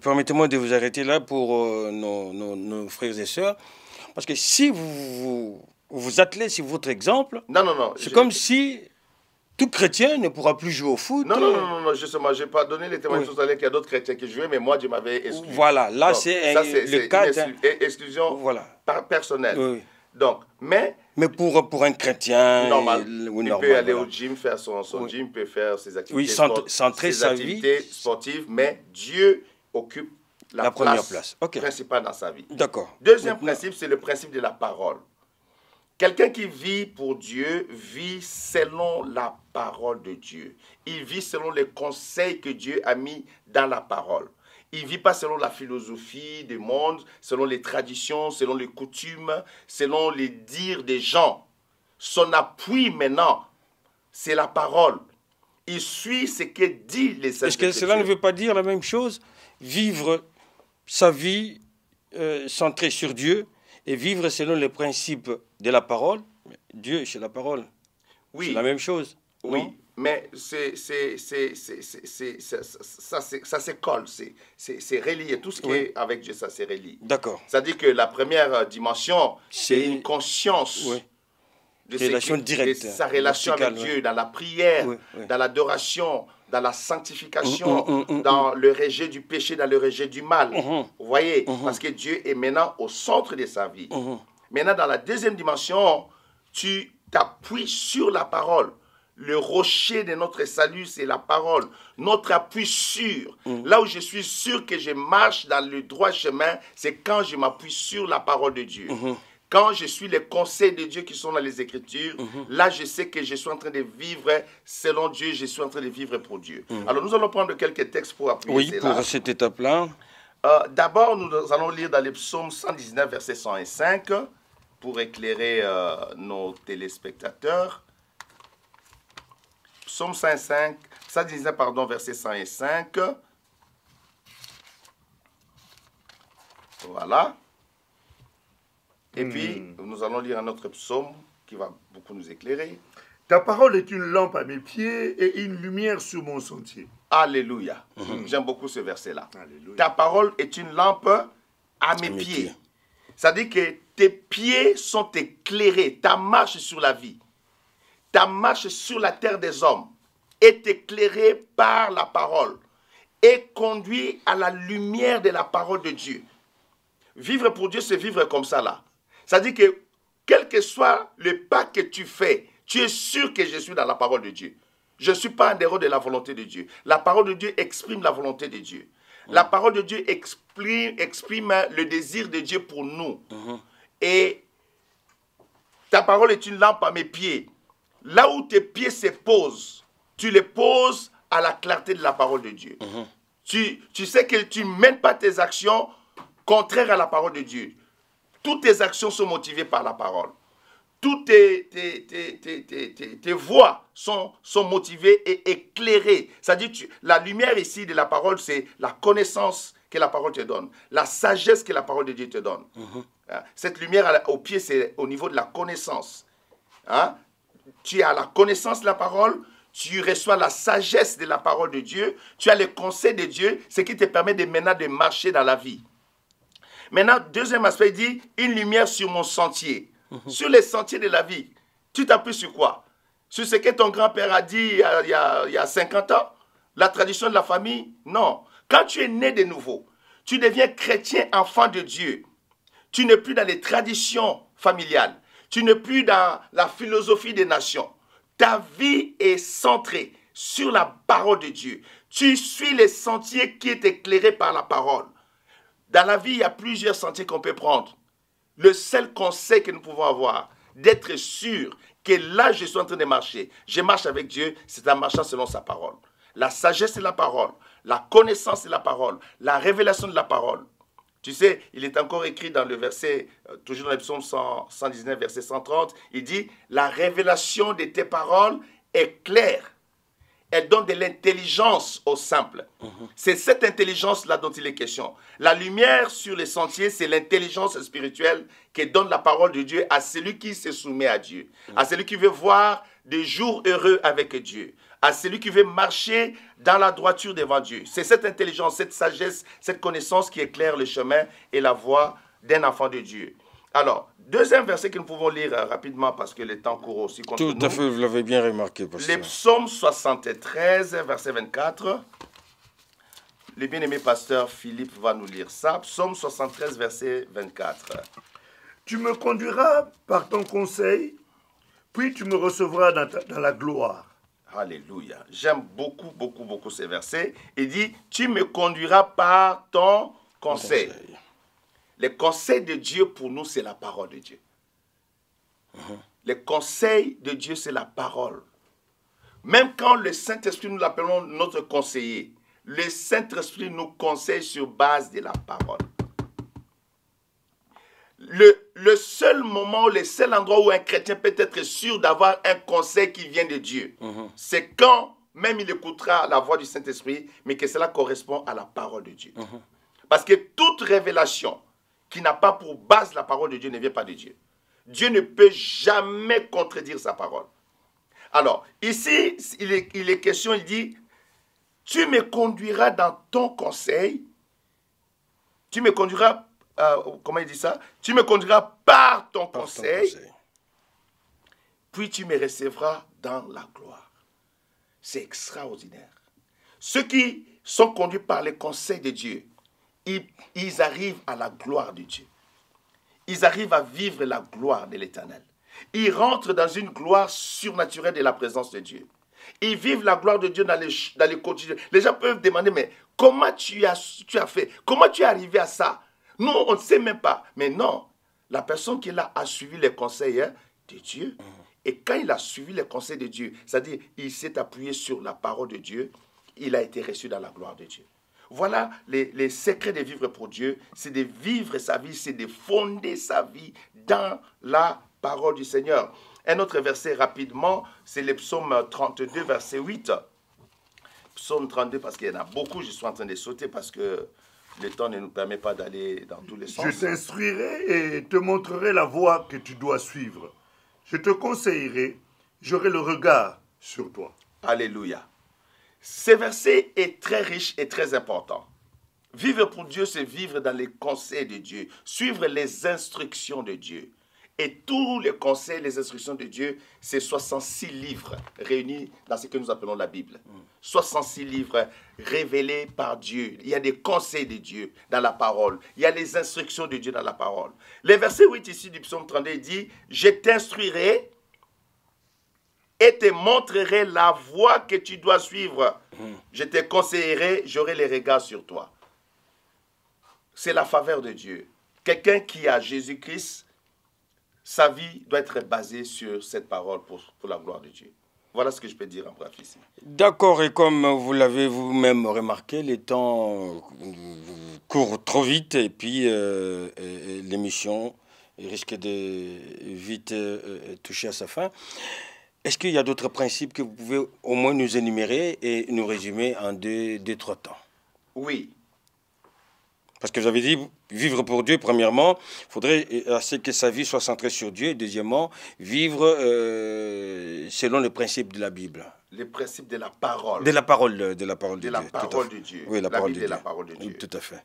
permettez-moi de vous arrêter là pour nos frères et sœurs, parce que si vous vous attelez sur votre exemple, c'est comme si tout chrétien ne pourra plus jouer au foot. Non, justement, je n'ai pas donné les témoignages tout à l'heure qu'il y a d'autres chrétiens qui jouaient, mais moi, je m'avais exclu. Voilà, là, c'est le cas d'une exclusion personnelle. Oui. Donc, mais pour un chrétien normal, il peut aller au gym, faire son gym, il peut faire ses activités, sportives, mais Dieu occupe la première place principale dans sa vie. D'accord. Deuxième principe, c'est le principe de la parole. Quelqu'un qui vit pour Dieu vit selon la parole de Dieu. Il vit selon les conseils que Dieu a mis dans la parole. Il ne vit pas selon la philosophie du monde, selon les traditions, selon les coutumes, selon les dires des gens. Son appui maintenant, c'est la parole. Il suit ce que dit les Saintes Écritures. Est-ce que cela ne veut pas dire la même chose? Vivre sa vie centrée sur Dieu et vivre selon les principes de la parole. Dieu, c'est la parole. Oui. C'est la même chose. Oui, non? mais ça se colle, c'est relié. Tout ce qui est avec Dieu, ça c'est relié. D'accord. C'est-à-dire que la première dimension, c'est une conscience de sa relation avec Dieu, dans la prière, dans l'adoration, dans la sanctification, dans le rejet du péché, dans le rejet du mal. Vous voyez, parce que Dieu est maintenant au centre de sa vie. Maintenant, dans la deuxième dimension, tu t'appuies sur la parole. Le rocher de notre salut, c'est la parole. Notre appui sûr. Là où je suis sûr que je marche dans le droit chemin, c'est quand je m'appuie sur la parole de Dieu. Quand je suis les conseils de Dieu qui sont dans les Écritures, là, je sais que je suis en train de vivre selon Dieu, je suis en train de vivre pour Dieu. Alors, nous allons prendre quelques textes pour appuyer cela. Oui, pour cette étape-là. D'abord, nous allons lire dans les psaumes 119, versets 105, pour éclairer nos téléspectateurs. Psaume 119, pardon, verset 105. Voilà. Et puis, nous allons lire un autre psaume qui va beaucoup nous éclairer. Ta parole est une lampe à mes pieds et une lumière sur mon sentier. Alléluia. J'aime beaucoup ce verset-là. Ta parole est une lampe à mes pieds. Ça dit que tes pieds sont éclairés. Ta marche sur la vie, ta marche sur la terre des hommes est éclairée par la parole et conduit à la lumière de la parole de Dieu. Vivre pour Dieu, c'est vivre comme ça là. Ça dit que quel que soit le pas que tu fais, tu es sûr que je suis dans la parole de Dieu. Je ne suis pas en dehors de la volonté de Dieu. La parole de Dieu exprime la volonté de Dieu. La parole de Dieu exprime le désir de Dieu pour nous. Et ta parole est une lampe à mes pieds. Là où tes pieds se posent, tu les poses à la clarté de la parole de Dieu. Tu sais que tu ne mènes pas tes actions contraires à la parole de Dieu. Toutes tes actions sont motivées par la parole. Toutes tes voix sont motivées et éclairées. C'est-à-dire, la lumière ici de la parole, c'est la connaissance que la parole te donne, la sagesse que la parole de Dieu te donne. Cette lumière au pied, c'est au niveau de la connaissance. Tu as la connaissance de la parole, tu reçois la sagesse de la parole de Dieu, tu as le conseil de Dieu, ce qui te permet maintenant de marcher dans la vie. Maintenant, deuxième aspect, il dit, une lumière sur mon sentier. Sur les sentiers de la vie, tu t'appuies sur quoi? Sur ce que ton grand-père a dit il y a 50 ans? La tradition de la famille? Non. Quand tu es né de nouveau, tu deviens chrétien, enfant de Dieu. Tu n'es plus dans les traditions familiales. Tu n'es plus dans la philosophie des nations. Ta vie est centrée sur la parole de Dieu. Tu suis les sentiers qui est éclairé par la parole. Dans la vie, il y a plusieurs sentiers qu'on peut prendre. Le seul conseil que nous pouvons avoir, d'être sûr que là, je suis en train de marcher. Je marche avec Dieu, c'est en marchant selon sa parole. La sagesse c'est la parole. La connaissance c'est la parole. La révélation de la parole. Tu sais, il est encore écrit dans le verset, toujours dans le psaume 119, verset 130, il dit, la révélation de tes paroles est claire. Elle donne de l'intelligence aux simples. C'est cette intelligence-là dont il est question. La lumière sur les sentiers, c'est l'intelligence spirituelle que donne la parole de Dieu à celui qui se soumet à Dieu, à celui qui veut voir des jours heureux avec Dieu, à celui qui veut marcher dans la droiture devant Dieu. C'est cette intelligence, cette sagesse, cette connaissance qui éclaire le chemin et la voie d'un enfant de Dieu. Alors, deuxième verset que nous pouvons lire rapidement parce que le temps court aussi contre nous. Tout à fait, vous l'avez bien remarqué, pasteur. Les psaumes 73, verset 24. Le bien-aimé pasteur Philippe va nous lire ça. Psaume 73, verset 24. Tu me conduiras par ton conseil, puis tu me recevras dans la gloire. Alléluia. J'aime beaucoup, beaucoup, beaucoup ces versets. Il dit, tu me conduiras par ton conseil. Le conseil de Dieu pour nous, c'est la parole de Dieu. Le conseil de Dieu, c'est la parole. Même quand le Saint-Esprit, nous l'appelons notre conseiller, le Saint-Esprit nous conseille sur base de la parole. Le seul moment, le seul endroit où un chrétien peut être sûr d'avoir un conseil qui vient de Dieu, c'est quand même il écoutera la voix du Saint-Esprit, mais que cela correspond à la parole de Dieu. Parce que toute révélation qui n'a pas pour base la parole de Dieu ne vient pas de Dieu. Dieu ne peut jamais contredire sa parole. Alors, ici, il est question, il dit, tu me conduiras dans ton conseil, tu me conduiras, comment il dit ça? Tu me conduiras par ton conseil, puis tu me recevras dans la gloire. C'est extraordinaire. Ceux qui sont conduits par le conseil de Dieu, ils arrivent à la gloire de Dieu. Ils arrivent à vivre la gloire de l'Éternel. Ils rentrent dans une gloire surnaturelle de la présence de Dieu. Ils vivent la gloire de Dieu dans les quotidiens. Les gens peuvent demander, mais comment tu as fait? Comment tu es arrivé à ça? Nous, on ne sait même pas. Mais non, la personne qui est là a suivi les conseils de Dieu. Et quand il a suivi les conseils de Dieu, c'est-à-dire il s'est appuyé sur la parole de Dieu, il a été reçu dans la gloire de Dieu. Voilà les secrets de vivre pour Dieu. C'est de vivre sa vie, c'est de fonder sa vie dans la parole du Seigneur. Un autre verset rapidement, c'est le psaume 32, verset 8. Psaume 32, parce qu'il y en a beaucoup, je suis en train de sauter parce que le temps ne nous permet pas d'aller dans tous les sens. Je t'instruirai et te montrerai la voie que tu dois suivre. Je te conseillerai, j'aurai le regard sur toi. Alléluia. Ce verset est très riche et très important. Vivre pour Dieu, c'est vivre dans les conseils de Dieu, suivre les instructions de Dieu. Et tous les conseils, les instructions de Dieu, c'est 66 livres réunis dans ce que nous appelons la Bible. 66 livres révélés par Dieu. Il y a des conseils de Dieu dans la parole. Il y a les instructions de Dieu dans la parole. Le verset 8 ici du psaume 32 dit « Je t'instruirai et te montrerai la voie que tu dois suivre. Je te conseillerai, j'aurai les regards sur toi. » C'est la faveur de Dieu. Quelqu'un qui a Jésus-Christ, sa vie doit être basée sur cette parole pour la gloire de Dieu. Voilà ce que je peux dire en bref ici. D'accord, et comme vous l'avez vous-même remarqué, les temps courent trop vite et puis l'émission risque de vite toucher à sa fin. Est-ce qu'il y a d'autres principes que vous pouvez au moins nous énumérer et nous résumer en deux, trois temps? Oui. Parce que vous avez dit, vivre pour Dieu, premièrement, il faudrait que sa vie soit centrée sur Dieu. Et deuxièmement, vivre selon le principe de la Bible. Le principe de la parole. De la parole de Dieu. La parole de Dieu. Oui, la parole de Dieu. La parole de Dieu. Tout à fait.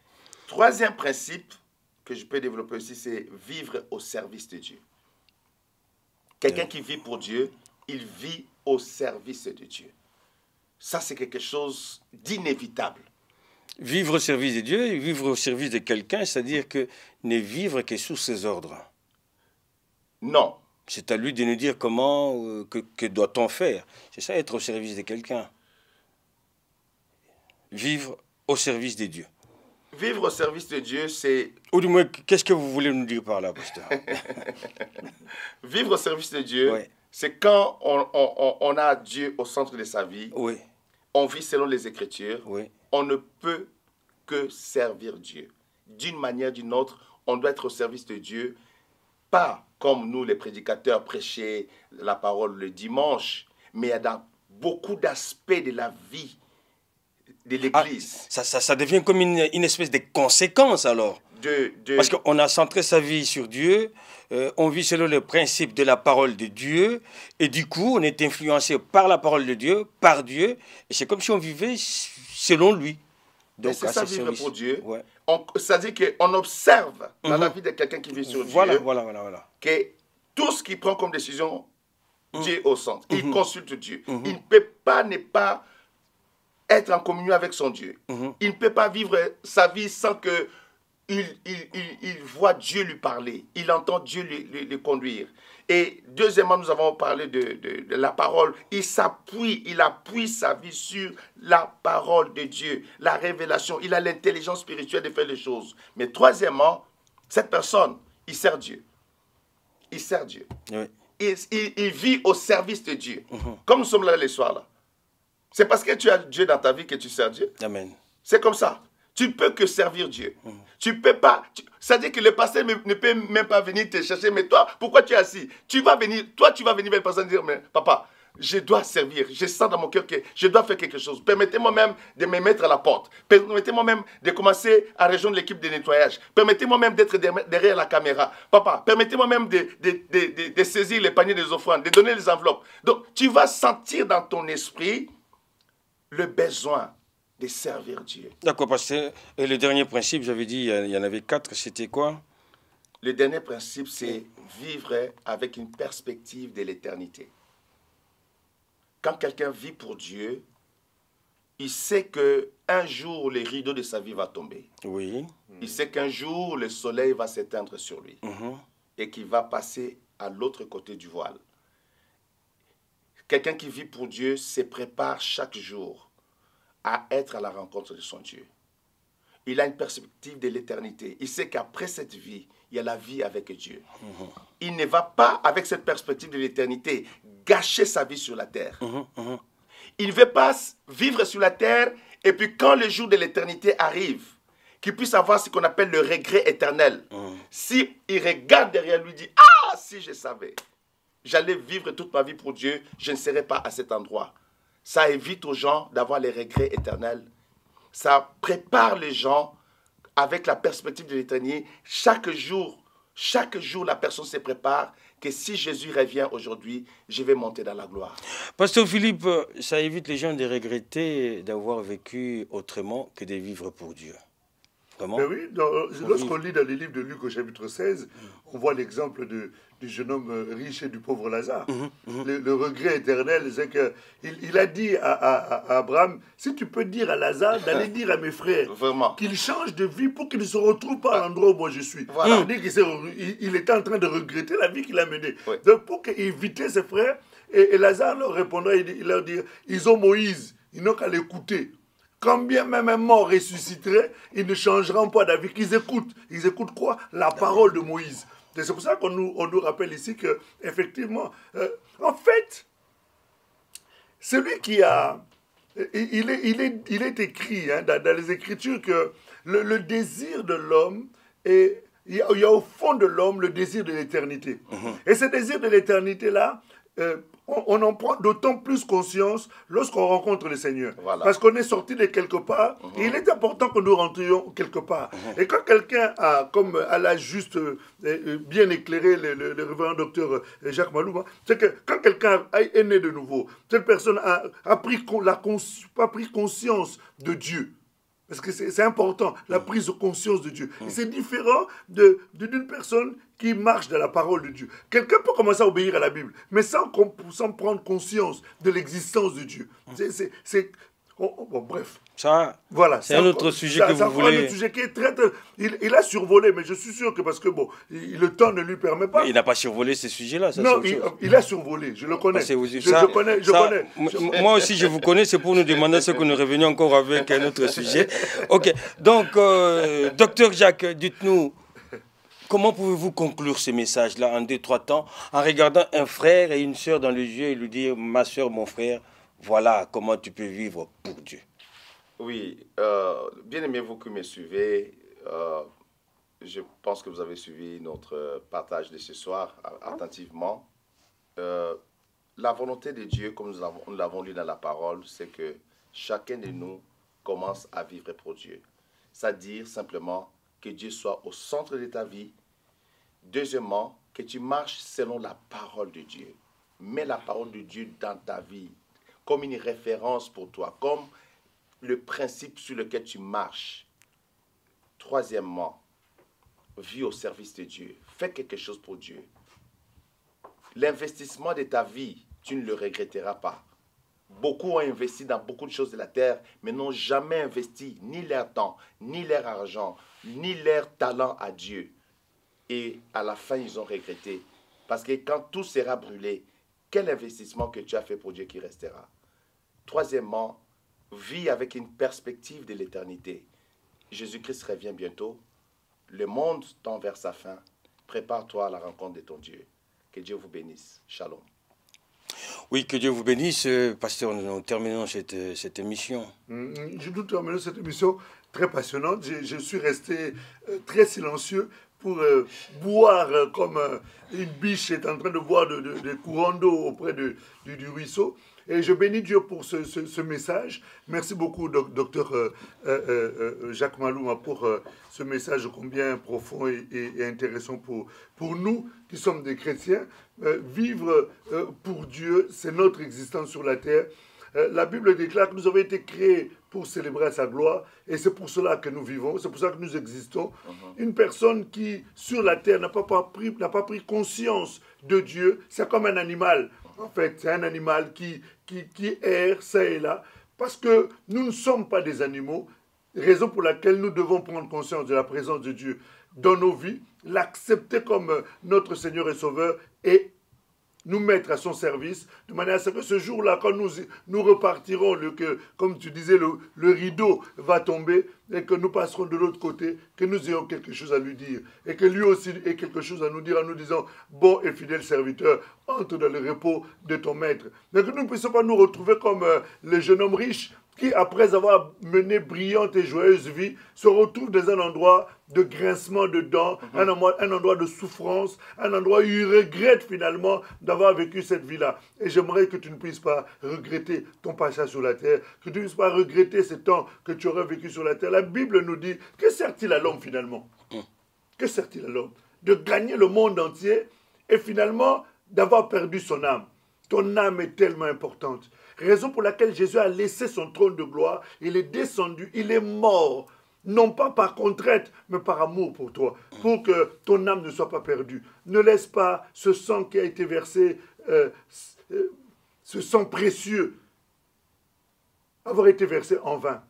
Troisième principe que je peux développer aussi, c'est vivre au service de Dieu. Quelqu'un qui vit pour Dieu, il vit au service de Dieu. Ça, c'est quelque chose d'inévitable. Vivre au service de Dieu et vivre au service de quelqu'un, c'est-à-dire que ne vivre que sous ses ordres. Non. C'est à lui de nous dire comment, que doit-on faire. C'est ça, être au service de quelqu'un. Vivre au service de Dieu. Vivre au service de Dieu, c'est... Ou du moins, qu'est-ce que vous voulez nous dire par là, pasteur? Vivre au service de Dieu, oui. C'est quand on a Dieu au centre de sa vie. Oui. On vit selon les Écritures. Oui. On ne peut que servir Dieu. D'une manière ou d'une autre, on doit être au service de Dieu. Pas comme nous, les prédicateurs, prêcher la parole le dimanche, mais dans beaucoup d'aspects de la vie de l'Église. Ça devient comme une espèce de conséquence alors. Parce qu'on a centré sa vie sur Dieu, on vit selon le principe de la parole de Dieu, et du coup, on est influencé par la parole de Dieu, par Dieu, et c'est comme si on vivait selon lui. Donc, c'est ça, vivre pour Dieu. Ouais. C'est-à-dire qu'on observe dans la vie de quelqu'un qui vit sur Dieu, voilà. Que tout ce qu'il prend comme décision, Dieu est au centre. Il consulte Dieu. Il ne peut pas ne pas être en communion avec son Dieu. Il ne peut pas vivre sa vie sans que il voit Dieu lui parler, il entend Dieu le conduire. Et deuxièmement, nous avons parlé de la parole. Il appuie sa vie sur la parole de Dieu, la révélation. Il a l'intelligence spirituelle de faire les choses. Mais troisièmement, cette personne, il sert Dieu. Il sert Dieu. Oui. Il vit au service de Dieu. Comme nous sommes là les soirs là. C'est parce que tu as Dieu dans ta vie que tu sers Dieu. Amen. C'est comme ça. Tu ne peux que servir Dieu. Tu peux pas. C'est-à-dire que le pasteur ne peut même pas venir te chercher. Mais toi, pourquoi tu es assis? Tu vas venir vers le pasteur et dire, mais papa, je dois servir. Je sens dans mon cœur que je dois faire quelque chose. Permettez-moi même de me mettre à la porte. Permettez-moi même de commencer à rejoindre l'équipe de nettoyage. Permettez-moi même d'être derrière la caméra. Papa, permettez-moi même de saisir les paniers des offrandes, de donner les enveloppes. Donc, tu vas sentir dans ton esprit le besoin de servir Dieu. D'accord, parce que le dernier principe, j'avais dit, il y en avait 4, c'était quoi? Le dernier principe, c'est vivre avec une perspective de l'éternité. Quand quelqu'un vit pour Dieu, il sait qu'un jour, les rideaux de sa vie vont tomber. Oui. Il sait qu'un jour, le soleil va s'éteindre sur lui et qu'il va passer à l'autre côté du voile. Quelqu'un qui vit pour Dieu se prépare chaque jour à être à la rencontre de son Dieu. Il a une perspective de l'éternité. Il sait qu'après cette vie, il y a la vie avec Dieu. Il ne va pas, avec cette perspective de l'éternité, gâcher sa vie sur la terre. Il ne veut pas vivre sur la terre Et puis quand le jour de l'éternité arrive, qu'il puisse avoir ce qu'on appelle le regret éternel. Si il regarde derrière lui, dit, ah, si je savais, j'allais vivre toute ma vie pour Dieu, je ne serais pas à cet endroit. Ça évite aux gens d'avoir les regrets éternels. Ça prépare les gens avec la perspective de l'éternité. Chaque jour, la personne se prépare que si Jésus revient aujourd'hui, je vais monter dans la gloire. Pasteur Philippe, ça évite les gens de regretter d'avoir vécu autrement que de vivre pour Dieu. Vraiment? Ben oui, lorsqu'on lit dans les livres de Luc au chapitre 16, on voit l'exemple du jeune homme riche et du pauvre Lazare. Le regret éternel, c'est qu'il a dit à Abraham, si tu peux dire à Lazare d'aller dire à mes frères qu'il change de vie pour qu'il ne se retrouve pas à l'endroit où moi je suis. Voilà. Il était en train de regretter la vie qu'il a menée. Oui. Donc pour éviter ses frères, et Lazare leur répondra, il leur dit, ils ont Moïse, ils n'ont qu'à l'écouter. Quand bien même un mort ressusciterait, ils ne changeront pas d'avis. Ils écoutent quoi? La parole de Moïse. C'est pour ça qu'on nous rappelle ici que, effectivement, en fait, celui qui a... Il est écrit dans les Écritures que le désir de l'homme est... Il y a au fond de l'homme le désir de l'éternité. Et ce désir de l'éternité-là, on en prend d'autant plus conscience lorsqu'on rencontre le Seigneur. Voilà. Parce qu'on est sorti de quelque part, et il est important que nous rentrions quelque part. Et quand quelqu'un a, comme à la juste bien éclairé le révérend docteur Jacques Malouma, c'est que quand quelqu'un est né de nouveau, cette personne a pris conscience de Dieu. Parce que c'est important, la prise de conscience de Dieu. Et c'est différent d'une personne qui marche dans la parole de Dieu. Quelqu'un peut commencer à obéir à la Bible, mais sans prendre conscience de l'existence de Dieu. Bref. Ça, voilà, c'est un autre sujet que vous voulez... C'est un autre sujet qui est très... Il a survolé, mais je suis sûr que parce que le temps ne lui permet pas. Mais il n'a pas survolé ces sujets-là. Non, il a survolé, je le connais. Je connais. Moi aussi, je vous connais, c'est pour nous demander ce que nous revenions encore avec un autre sujet. Ok, donc, docteur Jacques, dites-nous, comment pouvez-vous conclure ces messages-là en 2-3 temps, en regardant un frère et une sœur dans les yeux et lui dire, ma sœur, mon frère, voilà comment tu peux vivre pour Dieu. Oui, bien aimé vous qui me suivez, je pense que vous avez suivi notre partage de ce soir attentivement. La volonté de Dieu, comme nous l'avons lu dans la parole, c'est que chacun de nous commence à vivre pour Dieu. C'est-à-dire simplement que Dieu soit au centre de ta vie. Deuxièmement, que tu marches selon la parole de Dieu. Mets la parole de Dieu dans ta vie comme une référence pour toi, comme le principe sur lequel tu marches. Troisièmement, vis au service de Dieu. Fais quelque chose pour Dieu. L'investissement de ta vie, tu ne le regretteras pas. Beaucoup ont investi dans beaucoup de choses de la terre, mais n'ont jamais investi ni leur temps, ni leur argent, ni leur talent à Dieu. Et à la fin, ils ont regretté. Parce que quand tout sera brûlé, quel investissement que tu as fait pour Dieu qui restera? Troisièmement, vis avec une perspective de l'éternité. Jésus-Christ revient bientôt. Le monde tend vers sa fin. Prépare-toi à la rencontre de ton Dieu. Que Dieu vous bénisse. Shalom. Oui, que Dieu vous bénisse. Pasteur, nous terminons cette émission. Je dois terminer cette émission très passionnante. Je suis resté très silencieux pour boire comme une biche est en train de boire de courants d'eau auprès du ruisseau. Et je bénis Dieu pour ce message. Merci beaucoup, docteur Jacques Malouma, pour ce message combien profond et intéressant pour nous qui sommes des chrétiens. Vivre pour Dieu, c'est notre existence sur la terre. La Bible déclare que nous avons été créés pour célébrer sa gloire et c'est pour cela que nous vivons, c'est pour ça que nous existons. Une personne qui, sur la terre, n'a pas pris conscience de Dieu, c'est comme un animal. En fait, c'est un animal qui erre ça et là, parce que nous ne sommes pas des animaux, raison pour laquelle nous devons prendre conscience de la présence de Dieu dans nos vies, l'accepter comme notre Seigneur et Sauveur et nous mettre à son service, de manière à ce que ce jour-là, quand nous repartirons, comme tu disais, le rideau va tomber, et que nous passerons de l'autre côté, que nous ayons quelque chose à lui dire, et que lui aussi ait quelque chose à nous dire, en nous disant, bon et fidèle serviteur, entre dans le repos de ton maître. Mais que nous ne puissions pas nous retrouver comme le jeune homme riche, qui, après avoir mené brillante et joyeuse vie, se retrouvent dans un endroit de grincement de dents, un endroit de souffrance, un endroit où ils regrettent finalement d'avoir vécu cette vie-là. Et j'aimerais que tu ne puisses pas regretter ton passage sur la terre, que tu ne puisses pas regretter ce temps que tu aurais vécu sur la terre. La Bible nous dit, que sert-il à l'homme finalement? Que sert-il à l'homme? De gagner le monde entier et finalement d'avoir perdu son âme. Ton âme est tellement importante. Raison pour laquelle Jésus a laissé son trône de gloire, il est descendu, il est mort, non pas par contrainte, mais par amour pour toi, pour que ton âme ne soit pas perdue. Ne laisse pas ce sang qui a été versé, ce sang précieux, avoir été versé en vain.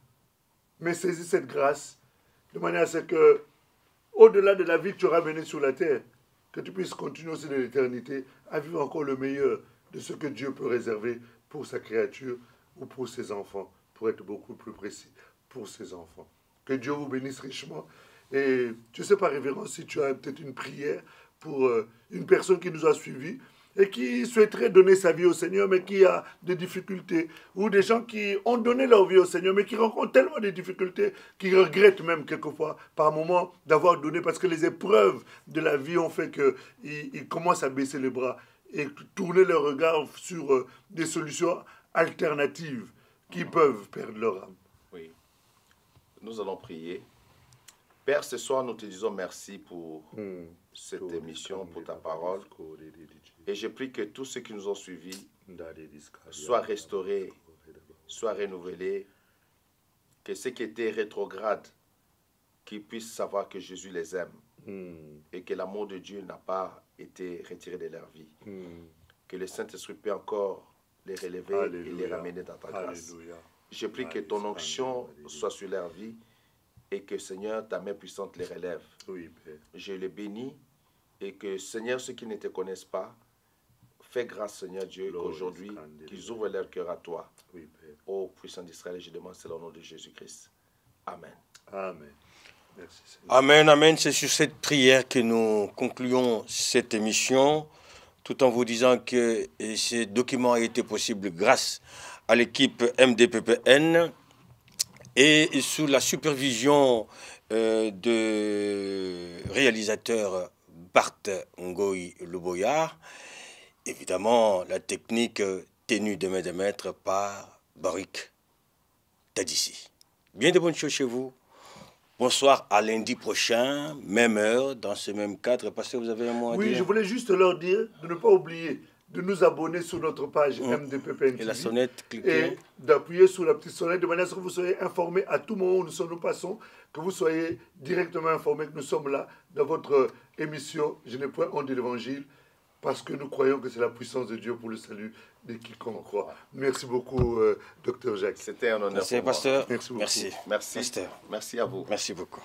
Mais saisis cette grâce, de manière à ce que, au-delà de la vie que tu auras menée sur la terre, que tu puisses continuer aussi de l'éternité à vivre encore le meilleur de ce que Dieu peut réserver pour sa créature ou pour ses enfants, pour être beaucoup plus précis, pour ses enfants. Que Dieu vous bénisse richement. Et je ne sais pas, révérend, si tu as peut-être une prière pour une personne qui nous a suivis et qui souhaiterait donner sa vie au Seigneur, mais qui a des difficultés, ou des gens qui ont donné leur vie au Seigneur, mais qui rencontrent tellement de difficultés, qui regrettent même quelquefois, par moments, d'avoir donné, parce que les épreuves de la vie ont fait qu'ils commencent à baisser les bras et tourner leur regard sur des solutions alternatives qui peuvent perdre leur âme. Oui. Nous allons prier. Père, ce soir, nous te disons merci pour cette émission, pour ta parole. Et je prie que tous ceux qui nous ont suivis soient restaurés, soient renouvelés, que ceux qui étaient rétrogrades, qu'ils puissent savoir que Jésus les aime et que l'amour de Dieu n'a pas été retiré de leur vie. Que le Saint-Esprit peut encore les relever et les ramener dans ta grâce. Je prie que ton onction soit sur leur vie et que, Seigneur, ta main puissante les relève. Oui, Père. Je les bénis et que, Seigneur, ceux qui ne te connaissent pas, fais grâce, Seigneur Dieu, qu'aujourd'hui, qu'ils ouvrent leur cœur à toi. Oui, Père. Ô puissant d'Israël, je demande cela au nom de Jésus-Christ. Amen. Amen. Merci, Seigneur. Amen, amen. C'est sur cette prière que nous concluons cette émission, tout en vous disant que ce document a été possible grâce à l'équipe MDPPN et sous la supervision de réalisateur Bart Ngoï Luboya. Évidemment, la technique tenue de main de maître par Barik Tadissi. Bien de bonnes choses chez vous. Bonsoir, à lundi prochain, même heure, dans ce même cadre. Pasteur, vous avez un mot à dire? Oui, je voulais juste leur dire de ne pas oublier de nous abonner sur notre page MDPPN TV. Et la sonnette, cliquez. Et d'appuyer sur la petite sonnette de manière à ce que vous soyez informés à tout moment où nous passons, que vous soyez directement informés que nous sommes là dans votre émission Je n'ai point honte de l'Évangile, parce que nous croyons que c'est la puissance de Dieu pour le salut de quiconque croit. Merci beaucoup, Dr Jacques. C'était un honneur. Merci, pour moi. pasteur. Merci beaucoup. Merci. Merci. Pasteur. Merci à vous. Merci beaucoup.